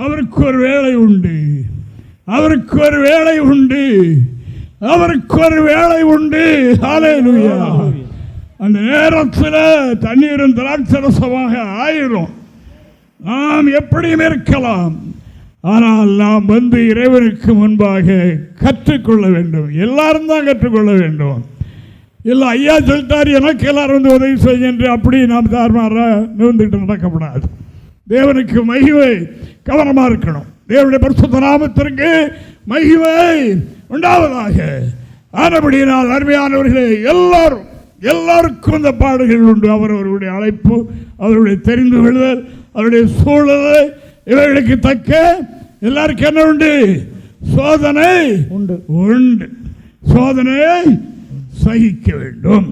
அவருக்கு ஒரு வேலை உண்டு, அவருக்கு ஒரு வேலை உண்டு, அவருக்கு ஒரு வேலை உண்டு. ஹல்லேலூயா. அந்த நேரத்தில் தண்ணீரும் திராட்சரசமாக ஆயிரும். நாம் எப்படியும் இருக்கலாம், ஆனால் நாம் வந்து இறைவனுக்கு முன்பாக கற்றுக்கொள்ள வேண்டும். எல்லாரும் தான் கற்றுக்கொள்ள வேண்டும். இல்லை ஐயா சொல்லிட்டார் எனக்கு எல்லாரும் வந்து உதவி செய்ய என்று அப்படி நாம் தார்மார நிறுந்துட்டு நடக்கப்படாது. தேவனுக்கு மகிமை, கவனமாக இருக்கணும். தேவனுடைய பரிசுத்த நாமத்திற்கு மகிமை உண்டாவதாக. ஆனபடியினால் அருமையானவர்களே, எல்லாருக்கும் இந்த பாடுகள் உண்டு. அவருடைய அழைப்பு, அவருடைய தெரிந்து கொள்ளுதல், அவருடைய சூழலை, இவர்களுக்கு தக்க எல்லாருக்கும் என்ன உண்டு? சோதனை உண்டு. சோதனையை சகிக்க வேண்டும்.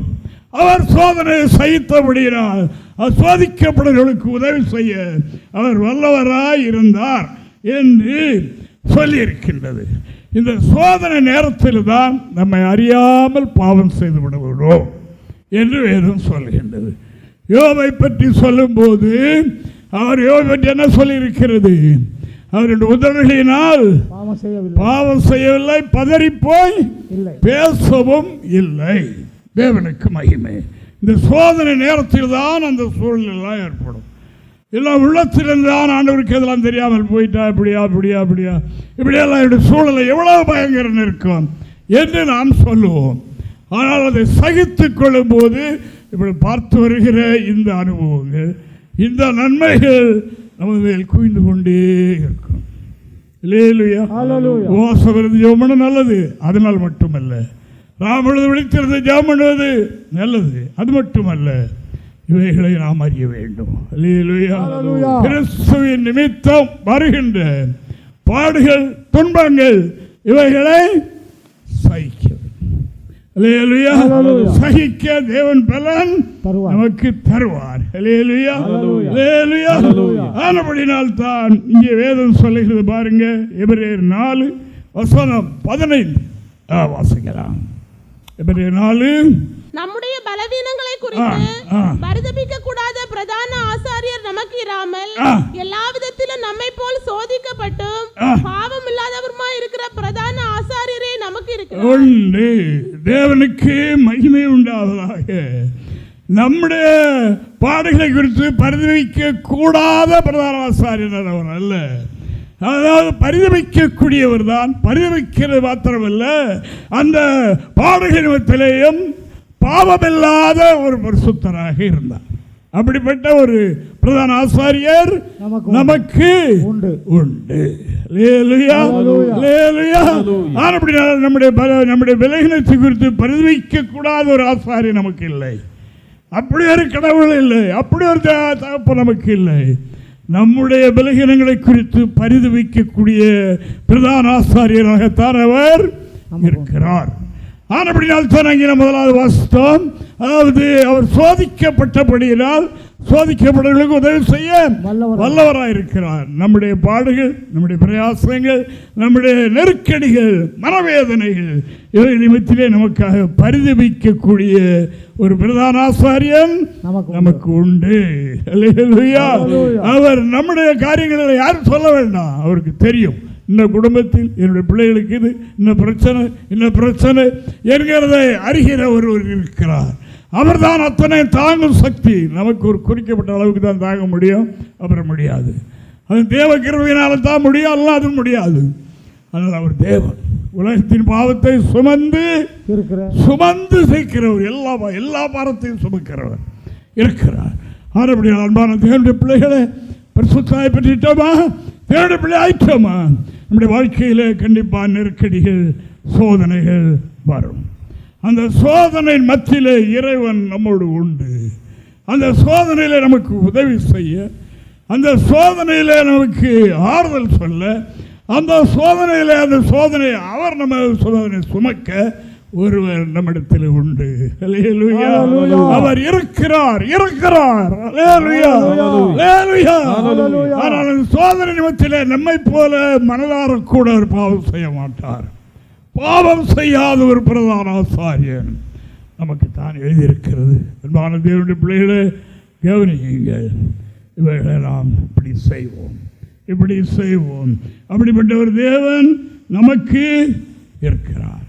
அவர் சோதனையை சகித்தபடியினால் சோதிக்கப்படுவர்களுக்கு உதவி செய்ய அவர் வல்லவராய் இருந்தார் என்று சொல்லியிருக்கின்றது. இந்த சோதனை நேரத்தில் தான் நம்மை அறியாமல் பாவம் செய்து விடுகிறோம் என்று வேதம் சொல்கின்றது. யோபை பற்றி சொல்லும் போது அவர் யோபை பற்றி என்ன சொல்லியிருக்கிறது? அவருடைய உதடுகளினால் பாவம் செய்யவில்லை, பதறிப்போய் பேசவும் இல்லை. தேவனுக்கு மகிமை. இந்த சோதனை நேரத்தில் தான் அந்த சூழ்நிலை ஏற்படும். எல்லாம் உள்ளத்திலிருந்து தான் ஆண்டவருக்கு எதெல்லாம் தெரியாமல் போயிட்டா இப்படியா இப்படியெல்லாம் என்னுடைய சூழலை எவ்வளவு பயங்கரம் இருக்கும் என்று நாம் சொல்லுவோம். ஆனால் அதை சகித்துக் கொள்ளும் போது இப்படி பார்த்து வருகிற இந்த அனுபவங்கள், இந்த நன்மைகள் நமது மேல் குவிந்து கொண்டே இருக்கும். இல்லையா? உபவாசம் இருந்து ஜெபம் பண்ண நல்லது, அதனால் மட்டுமல்ல. ராமழுது விழித்திருந்து ஜெபம் பண்ணுவது நல்லது, அது மட்டுமல்ல. இவைகளை நாம் அறிய வேண்டும். கிறிஸ்துவின் நிமித்தம் வருகின்ற பாடுகள், துன்பங்கள், இவைகளை சகிக்க சகிக்க தேவன் பலன் நமக்கு தருவார். ஆனபடினால் தான் இங்கே வேதம் சொல்லுகிறது பாருங்க. எபிரேயர் 4:15 வாசிக்கலாம். எபிரேயர் 4. நம்முடைய பலவீனங்களை குறித்து பரிதபிக்க கூடாத பிரதான ஆசாரியர் நமக்கு இராமல் எல்லா விதத்திலும் நம்மை போல் சோதிக்கப்பட்டும் பாவம் இல்லாதவருமாய் இருக்கிற பிரதான ஆசாரியரே நமக்கு இருக்கிறார். தேவனுக்கு மகிமை உண்டாவதாக. நம்முடைய பாடுகளை குறித்து பரிதவிக்க கூடாத பிரதான ஆசாரியர் அவர் அல்ல. அதாவது பரிதவிக்கக்கூடியவர் தான். பரிதவிக்கிறது மாத்திரமல்ல, அந்த பாடுகள் நிமித்தத்திலேயும் பாவமில்லாத ஒரு பரிசுத்தராக இருந்தார். அப்படிப்பட்ட ஒரு பிரதான ஆசாரியர் நமக்கு உண்டு. நம்முடைய விலகினத்தை குறித்து பரிதவிக்க கூடாத ஒரு ஆசாரியர் நமக்கு இல்லை. அப்படி ஒரு கடவுள் இல்லை, அப்படி ஒரு தகப்பு நமக்கு இல்லை. நம்முடைய பலகீனங்களை குறித்து பரிதவிக்கக்கூடிய பிரதான ஆசாரியராகத்தான் அவர் இருக்கிறார். ஆனபடினால் தான் அங்கே முதலாவது வாசித்தோம். அதாவது அவர் சோதிக்கப்பட்டபடியினால் சோதிக்கப்பட்டவர்களுக்கு உதவி செய்ய வல்லவராக இருக்கிறார். நம்முடைய பாடுகள், நம்முடைய பிரயாசங்கள், நம்முடைய நெருக்கடிகள், மனவேதனைகள் இவை நிமித்திலே நமக்காக பரிதவிக்கக்கூடிய ஒரு பிரதான ஆசாரியன் நமக்கு உண்டு. அவர் நம்முடைய காரியங்களை யாரும் சொல்ல வேண்டாம், அவருக்கு தெரியும். இந்த குடும்பத்தில் என்னுடைய பிள்ளைகளுக்கு இது இன்ன பிரச்சனை என்கிறதை அறிகிற ஒருவர் இருக்கிறார். அவர் தான் அத்தனை தாங்கும் சக்தி. நமக்கு ஒரு குறிக்கப்பட்ட அளவுக்கு தான் தாங்க முடியும், அப்புறம் முடியாது. அது தேவ கிருபையினால தான் முடியும், அல்லாது முடியாது. அதனால் அவர் தேவன். உலகத்தின் பாவத்தை சுமந்து சேர்க்கிறவர், எல்லா பாரத்தையும் சுமக்கிறவர் இருக்கிறார். ஆனபடியால் அன்பான தேவனுடைய பிள்ளைகளை பரிசுத்தாய் பெற்றிட்டோமா, தேவனுடைய பிள்ளை ஆயிட்டோமா, நம்முடைய வாழ்க்கையில் கண்டிப்பாக நெருக்கடிகள், சோதனைகள் வரும். அந்த சோதனை மத்தியிலே இறைவன் நம்மோடு உண்டு. அந்த சோதனையில் நமக்கு உதவி செய்ய, அந்த சோதனையில் நமக்கு ஆறுதல் சொல்ல, அந்த சோதனை அவர் நம்ம சோதனை சுமக்க ஒருவர் நம்மிடத்தில் உண்டு. அவர் இருக்கிறார். ஆனால் சோதனை நிமித்தத்திலே நம்மை போல மனதார கூட ஒரு பாவம் செய்ய மாட்டார். பாவம் செய்யாத ஒரு பிரதான ஆசாரியன் நமக்கு தான் எழுதியிருக்கிறது. அன்பான தேவனுடைய பிள்ளைகளை கவனியுங்கள். இவைகளை நாம் இப்படி செய்வோம். அப்படிப்பட்ட ஒரு தேவன் நமக்கு இருக்கிறார்.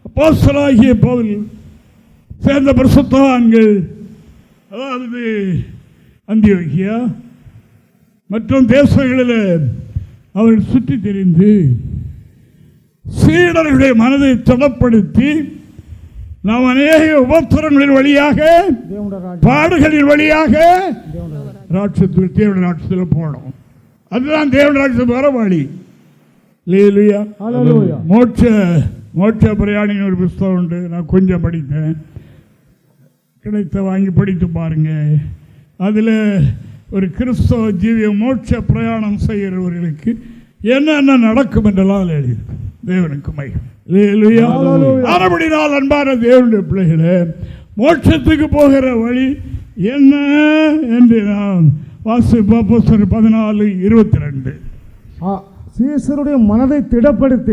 அப்போஸ்தலனாகிய பவுல் சேர்ந்த பரிசுத்தவான்கள், அதாவது அந்தியோகியா மற்றும் தேசங்களில் அவர்கள் சுற்றி தெரிந்து சீடர்களுடைய மனதை திடப்படுத்தி, நாம் அநேக உபத்திரங்களின் வழியாக, பாடுகளின் வழியாக தேவனுடைய ராட்சத்தில் போனோம். அதுதான் தேவனுடைய ராட்சத்துக்கு வர வழி. மோட்ச பிரயாணின்னு ஒரு புஸ்தகம் உண்டு, நான் கொஞ்சம் படித்தேன். கிடைத்த வாங்கி படித்து பாருங்க. அதில் ஒரு கிறிஸ்தவ ஜீவிய மோட்ச பிரயாணம் செய்கிறவர்களுக்கு என்னென்ன நடக்கும் என்றெல்லாம் எழுதியிருக்கு. தேவனுக்கு மகிமை. ஆனபடினால் அன்பான தேவனுடைய பிள்ளைகளே, மோட்சத்துக்கு போகிற வழி என்ன என்று நாம் வாசிப்போம். 14:22. சீசருடைய மனதை திடப்படுத்தி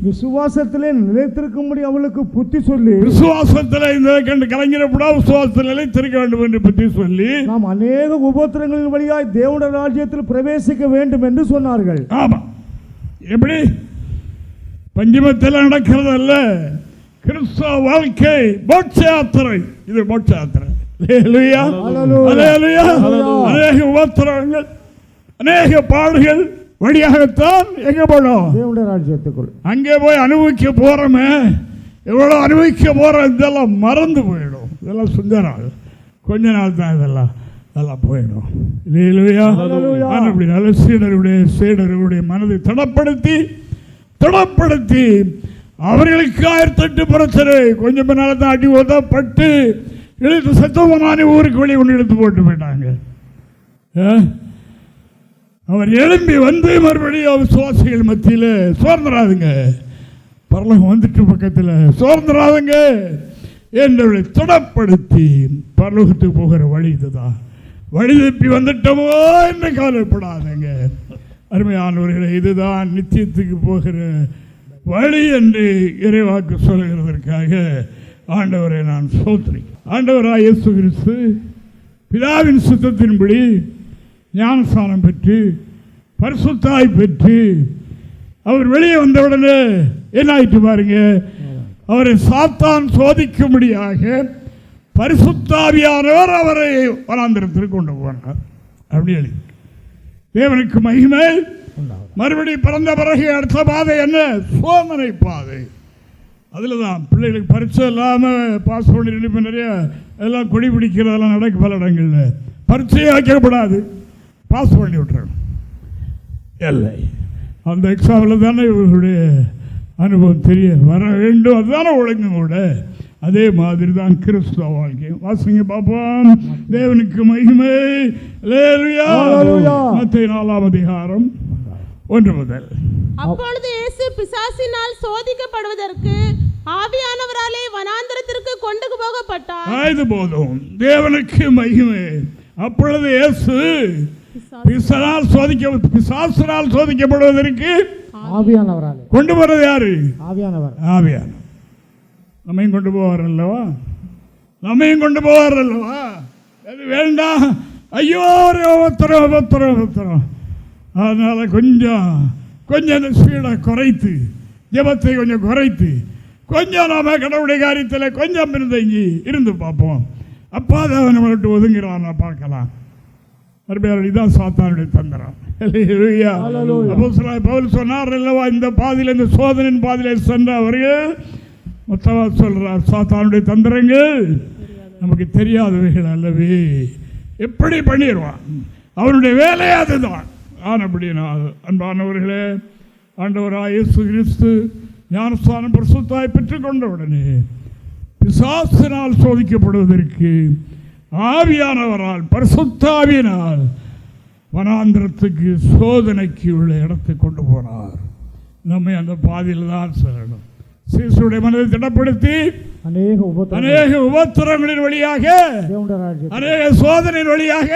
விசுவாசத்திலே நிலைத்திருக்கும்படி அவளுக்கு புத்தி சொல்லி, விசுவாசத்திலே இந்த கலைஞரப்படா விசுவாசத்தில் நிலைத்திருக்க வேண்டும் என்று புத்தி சொல்லி, நாம் அநேக உபத்திரங்களின் வழியாய் தேவனுடைய ராஜ்யத்தில் பிரவேசிக்க வேண்டும் என்று சொன்னார்கள். ஆமா, எப்படி பஞ்சமத்தில் நடக்கிறது அல்ல. கிறிஸ்தவ வாழ்க்கை மோட்ச யாத்திரை. இது மோட்ச யாத்திரை. அநேக உபத்திரங்கள், அநேக பாடுகள் வழியாகத்தான் எங்க போனோம், தேவனுடைய ராஜ்யத்துக்குள். அங்கே போய் அனுபவிக்க போறோமே, எவ்வளவு அனுபவிக்க போறோம், இதெல்லாம் மறந்து போயிடும். இதெல்லாம் சுந்த நாள், கொஞ்ச நாள் தான், இதெல்லாம் போயிடும். இல்லையா? அப்படி நல்ல சீடருடைய மனதை தடப்படுத்தி அவர்களுக்கு 1008 பிரச்சனை. கொஞ்சம் பின்னால தான் அடி உதப்பட்டு இழுத்து சத்தமான ஊருக்கு வெளியே ஒன்று இழுத்து போட்டு போயிட்டாங்க. அவர் எழும்பி வந்து மறுபடியும் விசுவாசிகள் மத்தியில் சோர்ந்துடாதுங்க, பரலோகம் வந்துட்டு பக்கத்தில் சோர்ந்துடாதுங்க என்று திடப்படுத்தி பரலோகத்துக்கு போகிற வழி இதுதான். வழி தப்பி வந்துட்டோமோ என்று கவலைப்படாதுங்க. அருமையானவர்களே, இதுதான் நித்தியத்துக்கு போகிற வழி என்று இறைவாக்கு சொல்கிறதற்காக ஆண்டவரை நான் ஸ்தோத்திரிக்கிறேன். ஆண்டவராய் இயேசு கிறிஸ்து பிதாவின் சித்தத்தின்படி ஞானஸ்நானம் பெற்று பரிசுத்தாய் பெற்று அவர் வெளியே வந்தவுடனே என்ன ஆயிட்டு பாருங்க, அவரை சாத்தான் சோதிக்கும்படியாக பரிசுத்தாவியானவர் அவரை வனாந்திரத்திற்கு கொண்டு போனார். அப்படி எழுதி தேவனுக்கு மகிமை. மறுபடியும் பிறந்த பிறகு அடுத்த பாதை என்ன? சோதனை பாதை. அதில் தான் பிள்ளைகளுக்கு பரீட்சை இல்லாமல் பாஸ் பண்ணி நிறைய எல்லாம் கொடி பிடிக்கிறதெல்லாம் நடக்கும். பல இடங்களில் பரீட்சையே வைக்கப்படாது, பாஸ் பண்ணி விட்டுறணும். இல்லை, அந்த எக்ஸாமில் தானே இவர்களுடைய அனுபவம் தெரிய வர வேண்டும். அதுதானே ஒழுங்கு கூட. அதே மாதிரி தான் கிறிஸ்துவ வாழ்க்கை. வாசிங்க பார்ப்போம். தேவனுக்கு மகிமை. அல்லேலூயா. மத்தேயு 4ஆம் அதிகாரம் 1 முதல். அப்பொழுது இயேசு பிசாசினால் சோதிக்கப்படுவதற்கு ஆவியானவராலே வனாந்தரத்திற்கு கொண்டு போகப்பட்டார். இது போதும். தேவனுக்கு மகிமை. அப்பொழுது இயேசு பிசாசினால் சோதிக்கப்படுவதற்கு ஆவியானவராலே கொண்டு போறது யாரு? ஆவியானவர். நம்மையும் கொண்டு போவார் அல்லவா? நம்மையும் கொண்டு போவார் அல்லவா? அது வேண்டாம், ஐயோ உபத்திரம். அதனால கொஞ்சம் அந்த ஸ்பீடை குறைத்து, ஜெபத்தை கொஞ்சம் குறைத்து, கொஞ்சம் நாம கடவுளுடைய காரியத்தில் கொஞ்சம் பின்தங்கி இருந்து பார்ப்போம். அப்பா தான் நம்மளை விட்டு ஒதுங்கிறான் பார்க்கலாம். இதான் சாத்தானுடைய தந்திரம். பவுல் சொன்னார் அல்லவா, இந்த பாதையில், இந்த சோதனையின் பாதையில் சென்ற அவர்கள் மொத்தமா சொல்றார், சாத்தானுடைய தந்திரங்கள் நமக்கு தெரியாதவைகள் அல்லவே. எப்படி பண்ணிடுவான், அவனுடைய வேலை அதுதான். அப்படினால் அன்பானவர்களே, ஆண்டவராய் இயேசு கிறிஸ்து ஞானஸ்தானம் பரிசுத்தாய் பெற்றுக்கொண்ட உடனே பிசாசினால் சோதிக்கப்படுவதற்கு ஆவியானவரால், பரிசுத்தாவியினால் வனாந்திரத்துக்கு சோதனைக்கு உள்ள இடத்தை கொண்டு போனார். நம்மை அந்த பாதையில் தான் செல்லணும். சீசுடைய மனதை திடப்படுத்தி அநேக உபத்திரங்களின் வழியாக, அநேக சோதனையின் வழியாக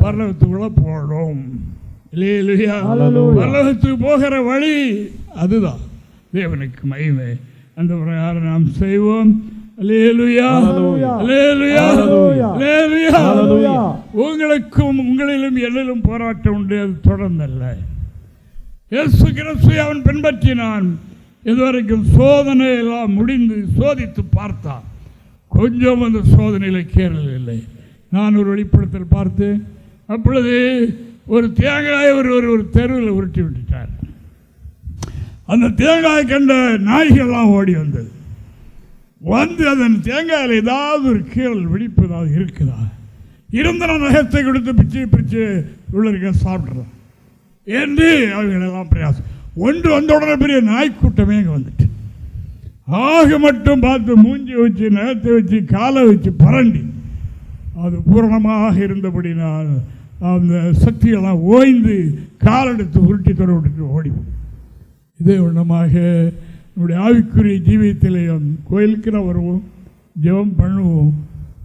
பரலோகத்துக்குள்ள போடும். பரலோகத்துக்கு போகிற வழி அதுதான். தேவனுக்கு மகிமை. அந்த பிரகாரம் நாம் செய்வோம். உங்களுக்கும் உங்களிலும் என்னிலும் போராட்டம் உண்டு. அது தொடர்ந்தல்ல. இயேசு கிறிஸ்துவை அவன் பின்பற்றினான். இதுவரைக்கும் சோதனை எல்லாம் முடிந்து சோதித்து பார்த்தான். கொஞ்சம் அந்த சோதனையில் கேறவில்லை. நான் ஒரு வெளிப்படுத்தல் பார்த்தேன். அப்பொழுது ஒரு தேங்காயை ஒரு தெருவில் உருட்டி விட்டுட்டார். அந்த தேங்காயை கண்ட நாய்கள்லாம் ஓடி வந்தது. அதன் தேங்காயில் ஏதாவது ஒரு கீழல் வெடிப்பு ஏதாவது இருக்குதா, இருந்த நகத்தை கொடுத்து பிச்சு உள்ள இருக்க சாப்பிட்றோம் என்று அவர்களெல்லாம் பிரயாசம். ஒன்று வந்த உடனே பெரிய நாய்க்கூட்டமே இங்கே வந்துட்டு, ஆக மட்டும் பார்த்து மூஞ்சி வச்சு, நகத்தை வச்சு, காலை வச்சு பரண்டி, அது பூரணமாக இருந்தபடினால் அந்த சக்தியெல்லாம் ஓய்ந்து காலெடுத்து உருட்டி தொட விட்டுட்டு ஓடி. இதே ஒன்றமாக நம்முடைய ஆவிக்குரிய ஜீவியத்திலேயும் கோயிலுக்கு நான் வருவோம், ஜெபம் பண்ணுவோம்,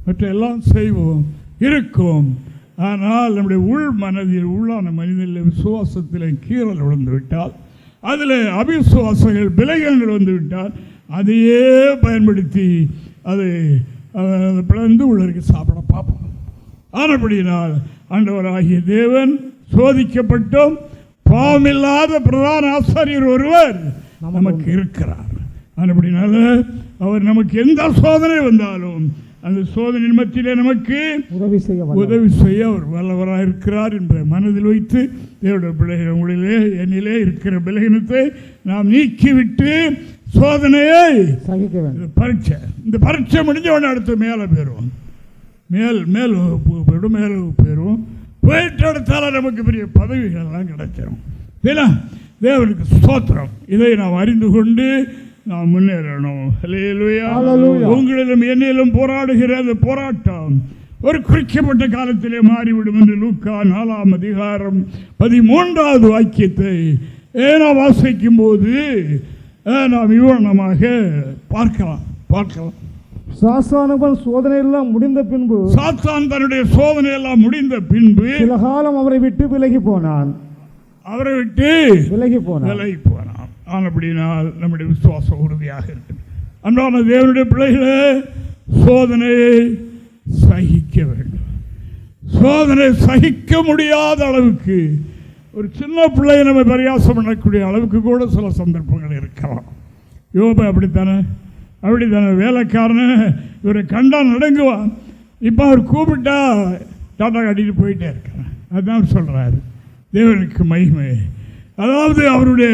மற்ற எல்லாம் செய்வோம், இருக்கும். ஆனால் நம்முடைய உள் மனதில், உள்ளான மனிதனில் விசுவாசத்தில் கீறல் விழுந்து விட்டால், அதில் அவிசுவாசங்கள் விலகல்கள் வந்து விட்டால், அதையே பயன்படுத்தி அதை பிளந்து உள்ளருக்கு சாப்பிட பார்ப்போம். ஆனபடியினால் ஆண்டவராகிய தேவன் சோதிக்கப்பட்டோம் பாவமில்லாத பிரதான ஆசாரியர் ஒருவர் நமக்கு இருக்கிறார். ஆனபடினால அவர் நமக்கு எந்த சோதனை வந்தாலும் அந்த சோதனையின் மத்தியிலே நமக்கு உதவி செய்ய அவர் வல்லவராக இருக்கிறார் என்பதை மனதில் வைத்து தேவனுடைய பிள்ளைகள் உங்களிலே என்னிலே இருக்கிற பலகீனத்தை நாம் நீக்கிவிட்டு சோதனையை சகிக்க வேண்டும். இந்த பரீட்சை முடிஞ்ச உடனே அடுத்து மேலே போயிடுவோம். மேல் போயிடுவோம். போயிட்டு அடுத்தால நமக்கு பெரிய பதவிகள்லாம் கிடைச்சிடும். தேவனுக்கு ஸ்தோத்திரம். இதை நாம் அறிந்து கொண்டு நாம் முன்னேறணும். உங்களிலும் என்னிலும் போராடுகிற அந்த போராட்டம் ஒரு குறிக்கப்பட்ட காலத்திலே மாறிவிடும் என்று லூக்கா 4ஆம் அதிகாரம் 13வது வாக்கியத்தை நாம் வாசிக்கும் போது நாம் விவரணமாக பார்க்கலாம். சாத்தானுக்கு சோதனை எல்லாம் முடிந்த பின்பு, சாத்தான் தன்னுடைய சோதனை எல்லாம் முடிந்த பின்பு சில காலம் அவரை விட்டு விலகி போனான். ஆனபடினால் நம்முடைய விசுவாசம் உறுதியாக இருக்கிறது. அன்பான தேவனுடைய பிள்ளைகளே, சோதனையை சகிக்க வேண்டும். சோதனை சகிக்க முடியாத அளவுக்கு, ஒரு சின்ன பிள்ளையை நம்ம பரியாசம் பண்ணக்கூடிய அளவுக்கு கூட சில சந்தர்ப்பங்கள் இருக்கலாம். யோபு அப்படித்தானே, அப்படி தானே வேலைக்காரனு இவரை கண்டா நடுங்குவான். இப்போ அவர் கூப்பிட்டா டாட்டா காட்டிட்டு போயிட்டே இருக்கிறான். அதுதான் சொல்கிறாரு தேவனுக்கு மகிமை. அதாவது அவருடைய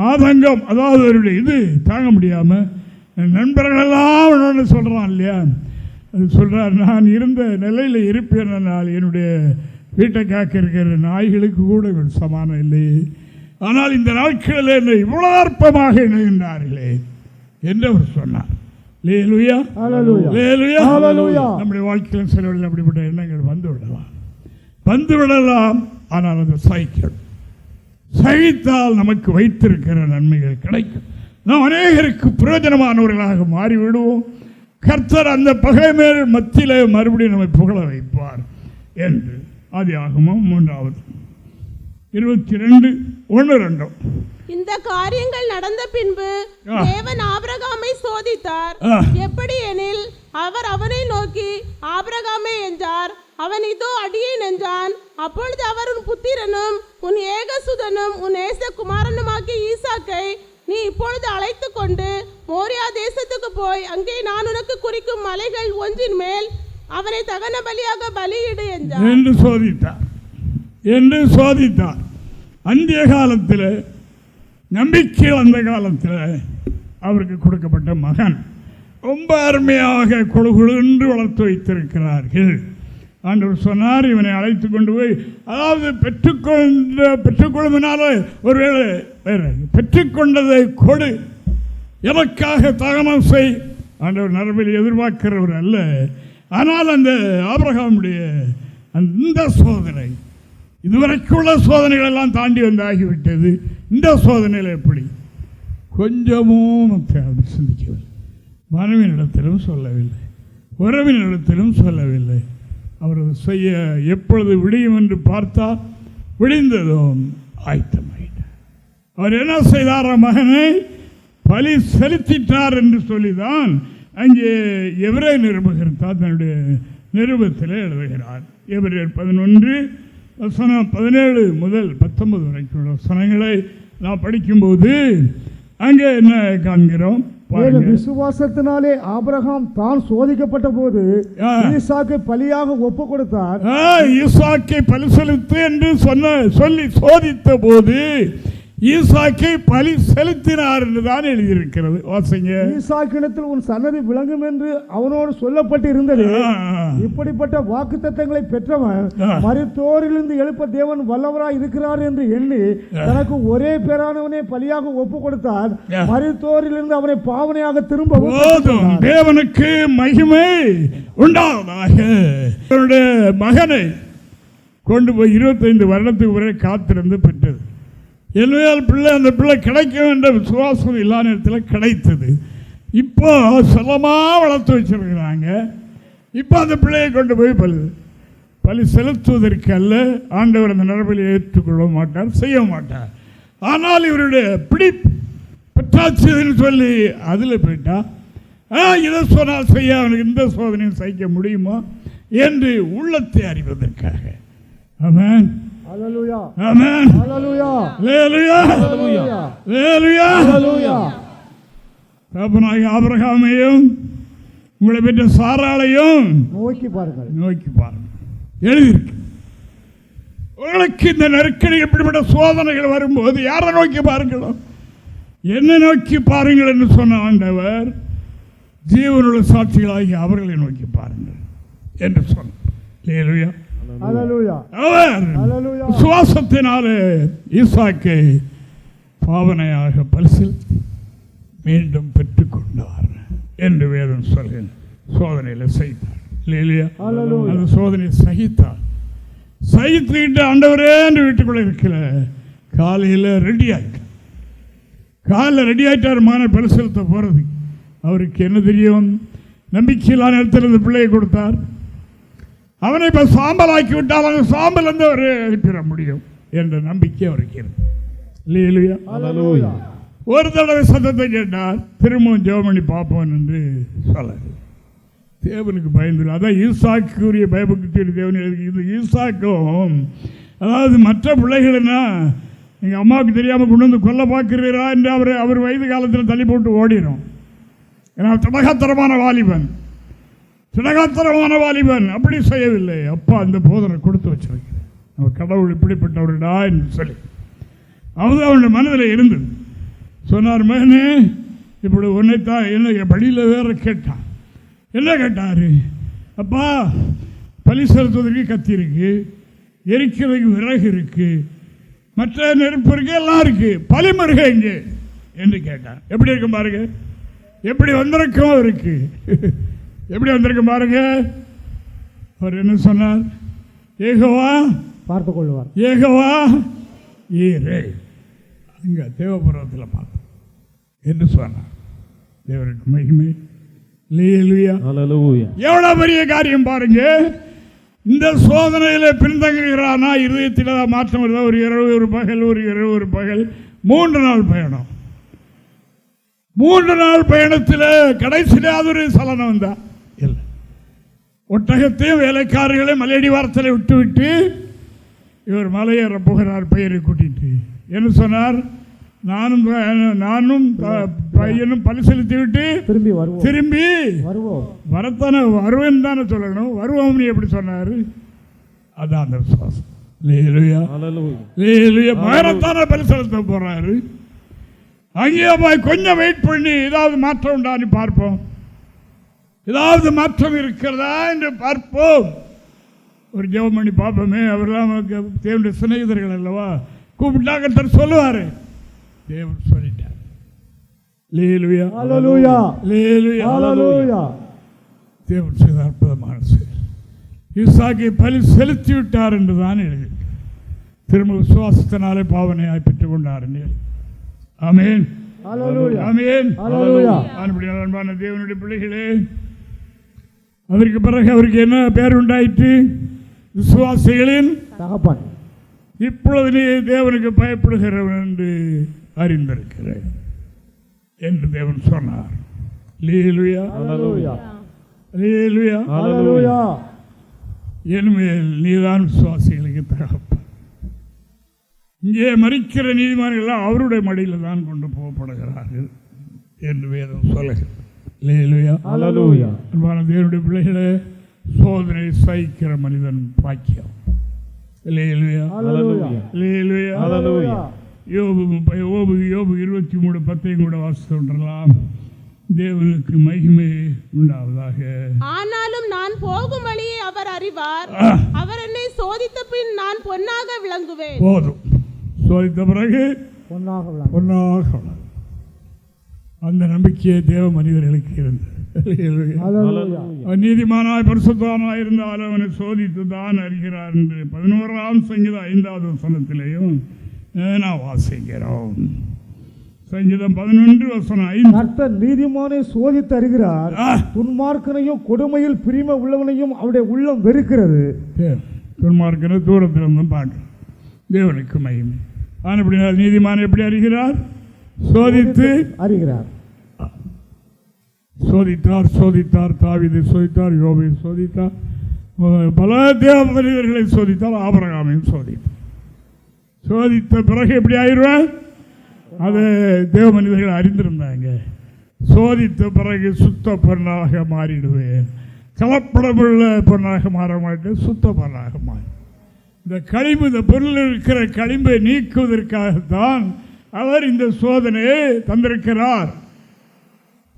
ஆதங்கம், அதாவது அவருடைய இது தாங்க முடியாமல் நண்பர்களெல்லாம் ஒன்று சொல்கிறான் இல்லையா, அது சொல்கிறார், நான் இருந்த நிலையில் இருப்பேனால் என்னுடைய வீட்டை காக்க இருக்கிற நாய்களுக்கு கூட சமானம் இல்லை. ஆனால் இந்த நாட்களில் என்னை இவ்வளோ அற்பமாக இணைகின்றார்களே என்று அவர் சொன்னார். அல்லேலூயா, அல்லேலூயா, அல்லேலூயா. நம்முடைய வாழ்க்கையில் சிலவர்கள் அப்படிப்பட்ட எண்ணங்கள் வந்து விடலாம். ஆனால் அது சகித்தால் நமக்கு வைத்திருக்கிற நன்மைகள் கிடைக்கும். நாம் அநேகருக்கு பிரயோஜனமானவர்களாக மாறிவிடுவோம். கர்த்தர் அந்த பகைமையில் மத்தியில் மறுபடியும் நம்மை புகழ வைப்பார் என்று ஆதியாகமம் 3:22-1-2. இந்த காரியங்கள் நடந்த பின்பு தேவன் ஆபிரகாமை சோதித்தார். எப்படி எனில் அவர் அவனை நோக்கி ஆபிரகாமே என்றார். அவன் இதோ அடியேன் என்றான். அப்பொழுது அவர் உன் புத்திரனும் உன் ஏகசுதனும் உன் நேசகுமாரனுமாகிய ஈசாக்கை நீ இப்பொழுது அழைத்து கொண்டு மோரியா தேசத்துக்கு போய் அங்கே நான் உனக்கு குறிக்கும் மலைகள் ஒன்றின் மேல் அவனை தகன பலியாக பலியிடு என்றார் என்று சோதித்தார். அந்திய காலத்தில் நம்பிக்கை அந்த காலத்தில் அவருக்கு கொடுக்கப்பட்ட மகன் ரொம்ப அருமையாக கொழுகுழு என்று வளர்த்து வைத்திருக்கிறார்கள். ஆண்டவர் சொன்னார், இவனை அழைத்து கொண்டு போய், அதாவது பெற்றுக்கொள்ளுமினால ஒருவேளை வேறு பெற்றுக்கொண்டதை கொடு, எனக்காக தகனம் செய். ஆண்டவர் நரபில் எதிர்பார்க்கிறவர் அல்ல. ஆனால் அந்த ஆபிரகாமுடைய அந்த சோதனை, இதுவரைக்குள்ள சோதனைகள் எல்லாம் தாண்டி வந்தாகிவிட்டது. இந்த சோதனையில் எப்படி கொஞ்சமும் சிந்திக்கவில்லை. மனைவியிடத்திலும் சொல்லவில்லை, உறவினிடத்திலும் சொல்லவில்லை. அவர் செய்ய எப்பொழுது விடியும் என்று பார்த்தால் விடிந்ததும் ஆயத்தமாயிட்டார். அவர் என்ன செய்தார்? மகனை பலி செலுத்திட்டார் என்று சொல்லிதான் அங்கே எபிரேய நிருபகர் தன்னுடைய நிருபத்தில் எழுதுகிறார். எபிரேயர் 11:17-19 வரைக்கும் வசனங்களை நாம் படிக்கும்போது அங்கே என்ன காண்கிறோம்? விசுவாசத்தினாலே ஆபிரகாம் தான் சோதிக்கப்பட்ட போது ஈசாக்கை பலியாக ஒப்பு கொடுத்தார். ஈசாக்கை பலி செலுத்து என்று சொல்லி சோதித்த போது ஈசாக்கை பலி செலுத்தினார் என்று தான் எழுதியிருக்கிறது. வாசிங்க. ஈசாக்கிடத்தில் உன் சன்னதி விளங்கும் என்று அவனோடு சொல்லப்பட்டு இருந்தது. இப்படிப்பட்ட வாக்குத்தத்தங்களை பெற்றவன் மரித்தோரிலிருந்து எழுப்ப தேவன் வல்லவராய் இருக்கிறார் என்று எண்ணி தனக்கு ஒரே பேரானவனே பலியாக ஒப்பு கொடுத்தார். மரித்தோரிலிருந்து அவனை பாவனையாக திரும்ப தேவனுக்கு மகிமை உண்டாவதாக. மகனை கொண்டு போய் 25 வருடத்துக்கு வரை காத்திருந்து பெற்றது. எல்லையால் பிள்ளை, அந்த பிள்ளை கிடைக்கும் என்ற விசுவாசம் எல்லா நேரத்தில் கிடைத்தது. இப்போ செல்லமாக வளர்த்து வச்சிருக்கிறாங்க. இப்போ அந்த பிள்ளையை கொண்டு போய் பலி செலுத்துவதற்கு அல்ல. ஆண்டவர் அந்த நரபலியை ஏற்றுக்கொள்ள மாட்டார், செய்ய மாட்டார். ஆனால் இவருடைய பெற்றாச்சுன்னு சொல்லி அதில் போயிட்டா, இதை சொன்னால் செய்ய அவனுக்கு இந்த சோதனையும் சகிக்க முடியுமா என்று உள்ளத்தை அறிவதற்காக. ஆமென். ஹல்லேலூயா. ஆமென். ஹல்லேலூயா. ஹல்லேலூயா. ஹல்லேலூயா. ஹல்லேலூயா. தகப்பனாகிய ஆபிரகாமையும் உங்களை பெற்ற சாராளையும் நோக்கி பாருங்கள். எழுதியிருக்கு. உங்களுக்கு இந்த நெருக்கடி எப்படிப்பட்ட சோதனைகள் வரும்போது யாரை நோக்கி பாருங்களோ, என்ன நோக்கி பாருங்கள் என்று சொன்ன ஆண்டவர் ஜீவனுள்ள சாட்சிகளாகி அவர்களை நோக்கி பாருங்கள் என்று சொன்னார். ஹல்லேலூயா. அவர் விசுவாசத்தினாலே ஈசாக்கை பாவனையாக பரிசில் மீண்டும் பெற்றுக்கொண்டார் என்று வேதம் சொல்கிறேன். சோதனையில் செய்தார். அந்த சோதனை சகித்துக்கிட்டு ஆண்டவரே என்று வீட்டுக்குள்ள இருக்கிற காலையில் ரெடி ஆயிட்டார். மான பரிசீலத்தை போறது. அவருக்கு என்ன தெரியும்? நம்பிக்கையிலான இடத்துல இந்த பிள்ளையை கொடுத்தார். அவனை இப்போ சாம்பல் ஆக்கி விட்டால் அந்த சாம்பல் வந்து அவர் எழுப்பிட முடியும் என்ற நம்பிக்கை அவருக்கு இருக்கு. ஒரு தடவை சத்தத்தை கேட்டார், திரும்பவும் ஜெபம் பண்ணி பார்ப்போம் என்று சொல்ல. தேவனுக்கு பயந்து, அதான் ஈசாக்குரிய பயபக்தி தேவன் எழுதி. ஈசாக்கும் அதாவது மற்ற பிள்ளைகள்னா எங்கள் அம்மாவுக்கு தெரியாமல் கொண்டு வந்து கொல்ல பார்க்கிறீரா என்று அவர் வயது காலத்தில் தள்ளி போட்டு ஓடிடும். ஏன்னா திடகாத்திரமான வாலிபன் அப்படி செய்யவில்லை. அப்பா அந்த போதனை கொடுத்து வச்சிருக்கிறேன், நம்ம கடவுள் இப்படிப்பட்டவருடா என்று சொல்லி அவன் அவனுடைய மனதில் இருந்தது. சொன்னார், மகனே இப்படி ஒன்றைத்தான் என்ன படியில் வேற கேட்டான். என்ன கேட்டார்? அப்பா பலி செலுத்துவதற்கு கத்தி இருக்கு, எரிக்கிறதுக்கு விறகு இருக்கு, மற்ற நெருப்பு இருக்கு, எல்லாம் இருக்கு, பலிமருக எங்கே என்று கேட்டான். எப்படி இருக்கும் பாருங்க, எப்படி வந்திருக்கும் இருக்கு, எப்படி வந்திருக்கும் பாருங்க. அவர் என்ன சொன்னார்? யெகோவா பார்த்துக் கொள்வார், யெகோவா ஈரே. அங்க தேவபுரத்தில் பார்த்தோம் என்று சொன்னார். தேவனுக்கு மகிமை. எவ்வளவு பெரிய காரியம் பாருங்க. இந்த சோதனையில பின்தங்குகிறானா, இருதயத்தில் மாற்றம் வருதா? ஒரு இரவு ஒரு பகல், ஒரு இரவு ஒரு பகல், 3 நாள் பயணம். 3 நாள் பயணத்தில் கடைசியில் அது ஒரு சலனம் வந்தா இல்லை. ஒட்டகத்தையும் வேலைக்காரர்களையும் மலையடி வாரத்தில் விட்டு இவர் மலையேற போகிறார் பையனை கூட்டிட்டு. என்ன சொன்னார்? நானும் பையனும் பலி செலுத்தி விட்டு திரும்பி வரத்தானே வருவேன் தானே சொல்லணும். வருவோம் எப்படி சொன்னார்? அதான் அந்த விசுவாசம். மகரத்தான பலி செலுத்த போறாரு. அங்கேயே போய் கொஞ்சம் வெயிட் பண்ணி ஏதாவது மாற்றம் உண்டான்னு பார்ப்போம், ஏதாவது மாற்றம் இருக்கிறதா என்று பார்ப்போம். ஒரு ஜெபம் பண்ணி பார்ப்போமே. அவரெல்லாம் தேவனுடைய சிநேகிதர்கள் அல்லவா, கூப்பிட்டா கர்த்தர் சொல்லுவாரு. தேவன் சொல்லிட்டார். தேவன் செய்த அற்புதமான செயல். ஈசாக்கை பலி செலுத்தி விட்டார் என்றுதான் எழுதி. திரும்ப விசுவாசத்தினாலே பாவனையாய் பெற்றுக் கொண்டார். ஆமென், ஆமென். அன்பான தேவனுடைய பிள்ளைகளே, அதற்கு பிறகு அவருக்கு என்ன பேர் உண்டாயிற்று? விசுவாசிகளின் தகப்பன். இப்பொழுது நீ தேவனுக்கு பயப்படுகிறவன் என்று அறிந்திருக்கிறேன் என்று தேவன் சொன்னார். என்மேல் நீதான் விசுவாசிகளுக்கு தகப்பன். இங்கே மரிக்கிற நீதிமான்கள் அவருடைய மடியில் தான் கொண்டு போகப்படுகிறார்கள் என்று வேதம் சொல்லுகிறது. அன்பான தேவனுடைய பிள்ளைகளே, சோதனை சகிக்கிற மனிதன் பாக்கியம். யோபு 23:10 கூட வாசித்தோன்றலாம். தேவனுக்கு மகிமை உண்டாவதாக. ஆனாலும் நான் போகும் வழியை அவர் அறிவார், அவர் என்னை சோதித்த பின் நான் பொன்னாக விளங்குவேன். போதும், சோதித்த பிறகு பொன்னாக அந்த நம்பிக்கையை தேவ மனிதர்களுக்கு இருந்தது. நீதிமானாய் பரிசுத்தவானாய் இருந்தாலும் அவனை சோதித்து தான் அறிகிறார் என்று 11ஆம் சங்கீதம் 5வது வசனத்திலேயும் நான் வாசிக்கிறோம். சங்கீதம் 11:5. கர்த்தர் நீதிமானை சோதித்து அறிகிறார், துன்மார்க்கனையும் கொடுமையில் பிரிமை உள்ளவனையும் அவருடைய உள்ளம் வெறுக்கிறது. துன்மார்க்கனை தூரத்திலிருந்து பார்க்கிறோம். தேவனுக்கு மகிமை. ஆனால் எப்படின்னா நீதிமானை எப்படி அறிகிறார்? சோதித்து அறிகிறார். சோதித்தார் தாவீதை சோதித்தார், யோபை சோதித்தார், பல தேவ மனிதர்களை சோதித்தார், ஆபிரகாமையும் சோதித்த பிறகு எப்படி ஆயிடுவேன்? அது தேவ மனிதர்கள் அறிந்திருந்தாங்க. சோதித்த பிறகு சுத்த பொருளாக மாறிடுவேன். கலப்படமுள்ள பொருளாக மாற மாட்டேன், சுத்த பொருளாக மாறி. இந்த களிம்பு, இந்த பொருளில் இருக்கிற களிம்பை நீக்குவதற்காகத்தான் அவர் இந்த சோதனையை தந்திருக்கிறார்.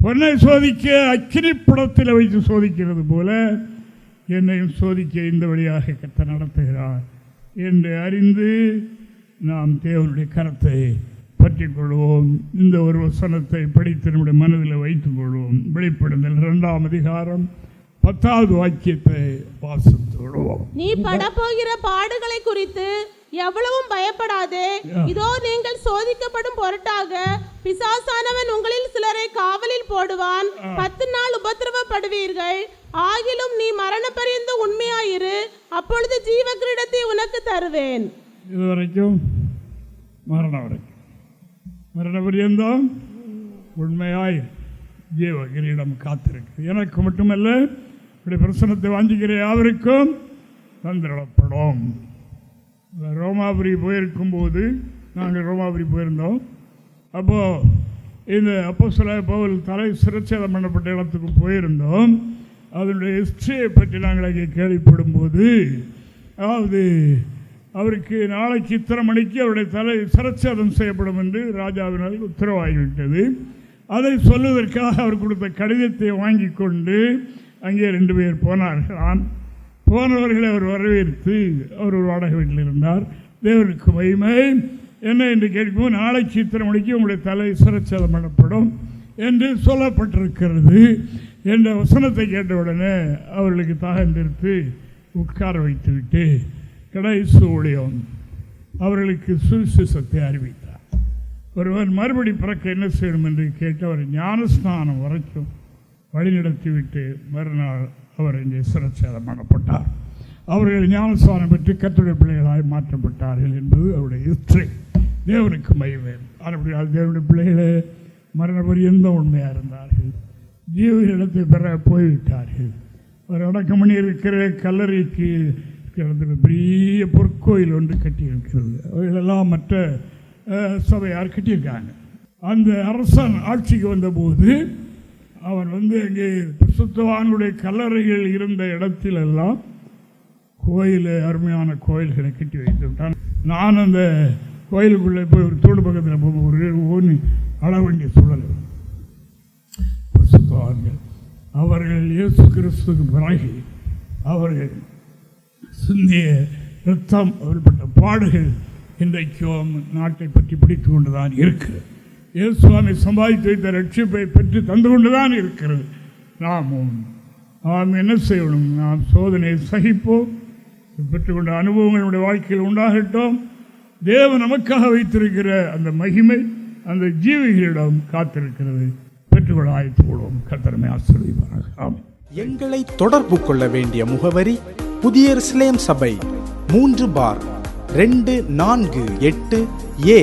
பொன்னை சோதிக்க அக்கினி புடத்தில் வைத்து சோதிக்கிறது போல என்னையும் சோதிக்க இந்த வழியாக கர்த்தர் நடத்துகிறார் என்று அறிந்து நாம் தேவனுடைய கரத்தை பற்றிக் கொள்வோம். இந்த ஒரு வசனத்தை படித்து நம்முடைய மனதில் வைத்துக் கொள்வோம். வெளிப்படுதல் 2ஆம் அதிகாரம் 10வது வாக்கியத்தை வாசித்து விடுவோம். நீ படப்போகிற பாடுகளை குறித்து எவ்வளவும் பயப்படாதே. இதோ நீங்கள் சோதிக்கப்படும் பொருட்டாக பிசாசானவன் உங்களில் சிலரை காவலில் போடுவான். 10 நாள் உபத்திரவப்படுவீர்கள். ஆகிலும் நீ மரண பரியந்த உண்மையாயிரு, அப்பொழுது ஜீவ கிரீடத்தை உனக்கு தருவேன். இதுவரைக்கும் மரண பரியந்தம் உண்மையாய் ஜீவ கிரீடம் காத்திருக்கு. எனக்கு மட்டுமல்ல, இப்படி பிரசனத்தை வாஞ்சிக்கிற யாவருக்கும் தந்திரப்படும். ரோமாபுரி போயிருக்கும்போது, நாங்கள் ரோமாபுரி போயிருந்தோம். அப்போது இந்த அப்போஸ்தலர் பவுல் தலை சிரச்சேதம் பண்ணப்பட்ட இடத்துக்கு போயிருந்தோம். அதனுடைய ஹிஸ்டரியை பற்றி நாங்கள் அங்கே கேள்விப்படும் போது, அதாவது அவருக்கு நாளைக்கு இத்தனை மணிக்கு அவருடைய தலை சிரச்சேதம் செய்யப்படும் என்று ராஜாவினால் உத்தரவாகிவிட்டது. அதை சொல்வதற்காக அவர் கொடுத்த கடிதத்தை வாங்கி கொண்டு அங்கே 2 பேர் போனார்களாம். போனவர்களை அவர் வரவேற்று அவர் ஒரு வாடகை வீட்டில் இருந்தார். தேவனுக்கு மகிமை. என்ன என்று கேட்கும்போது, நாளைக்கு இத்தனை மணிக்கு உங்களுடைய தலை சிரச்சேதம் பண்ணப்படும் என்று சொல்லப்பட்டிருக்கிறது என்ற வசனத்தை கேட்டவுடனே அவர்களுக்கு தாகந்திருத்து உட்கார வைத்துவிட்டு கடைசி ஊழியம் அவர்களுக்கு சுவிசேஷத்தை அறிவித்தார். ஒருவர் மறுபடி பிறக்க என்ன செய்யணும் என்று கேட்டு அவர் ஞானஸ்நானம் வரைக்கும் வழிநடத்திவிட்டு மறுநாள் அவர் இங்கே சிரச்சேதம் பண்ணப்பட்டார். அவர்கள் ஞானஸ்நானம் பெற்று கர்த்தருடைய பிள்ளைகளாய் மாற்றப்பட்டார்கள் என்பது அவருடைய ஹிஸ்டரி. தேவனுக்கு மகிமை. அப்படியால் தேவனுடைய பிள்ளைகளே மரண பரியந்தம் உண்மையாக இருந்தார்கள். ஜீவனிடத்தை பெற போய்விட்டார்கள். ஒரு அடக்கம் பண்ணி இருக்கிற கல்லறைக்கு பெரிய பொற்கோயில் ஒன்று கட்டியிருக்கிறது. அவைகளெல்லாம் மற்ற சபையார் கட்டியிருக்காங்க. அந்த அரசன் ஆட்சிக்கு வந்தபோது அவன் அங்கே பரிசுத்தவான்களுடைய கல்லறைகள் இருந்த இடத்திலெல்லாம் கோயில், அருமையான கோயில்களை கட்டி வைத்து விட்டான். நான் அந்த கோயிலுக்குள்ளே போய் ஒரு தோடு பக்கத்தில் போக ஒரு ஓனி அள வேண்டிய சூழல். பரிசுத்தவான்கள் அவர்கள் இயேசு கிறிஸ்துக்கு பிறகு அவர்கள் சிந்திய இரத்தம், அவர்கள்பட்ட பாடுகள் இன்றைக்கும் நாட்டை பற்றி பிடித்து கொண்டுதான் இருக்கிறது. இயேசுவாமி சம்பாதித்து வைத்த ரட்சிப்பை பெற்று தந்து கொண்டுதான் இருக்கிறது. நாம் என்ன செய்யணும்? நாம் சோதனையை சகிப்போம். பெற்றுக்கொண்ட அனுபவங்கள் நம்முடைய வாழ்க்கையில் உண்டாகட்டும். தேவன் நமக்காக வைத்திருக்கிற அந்த மகிமை அந்த ஜீவிகளிடம் காத்திருக்கிறது. பெற்றுக்கொள்ள ஆய்த்து கொள்வோம். கர்த்தரை ஆசீர்வதிப்பாராக. ஆமென். எங்களை தொடர்பு கொள்ள வேண்டிய முகவரி: புதிய எருசலேம் சபை, 3/248 A,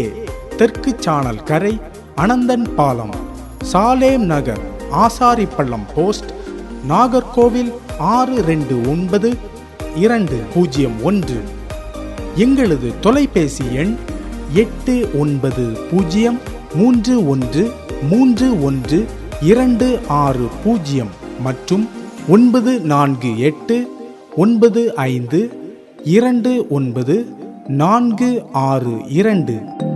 தெற்கு சானல் கரை, அனந்தன் பாலம், சாலேம் நகர், ஆசாரிப்பள்ளம் போஸ்ட், நாகர்கோவில் 629201. எங்களது தொலைபேசி எண் 8931313126 மற்றும் 9489529 462.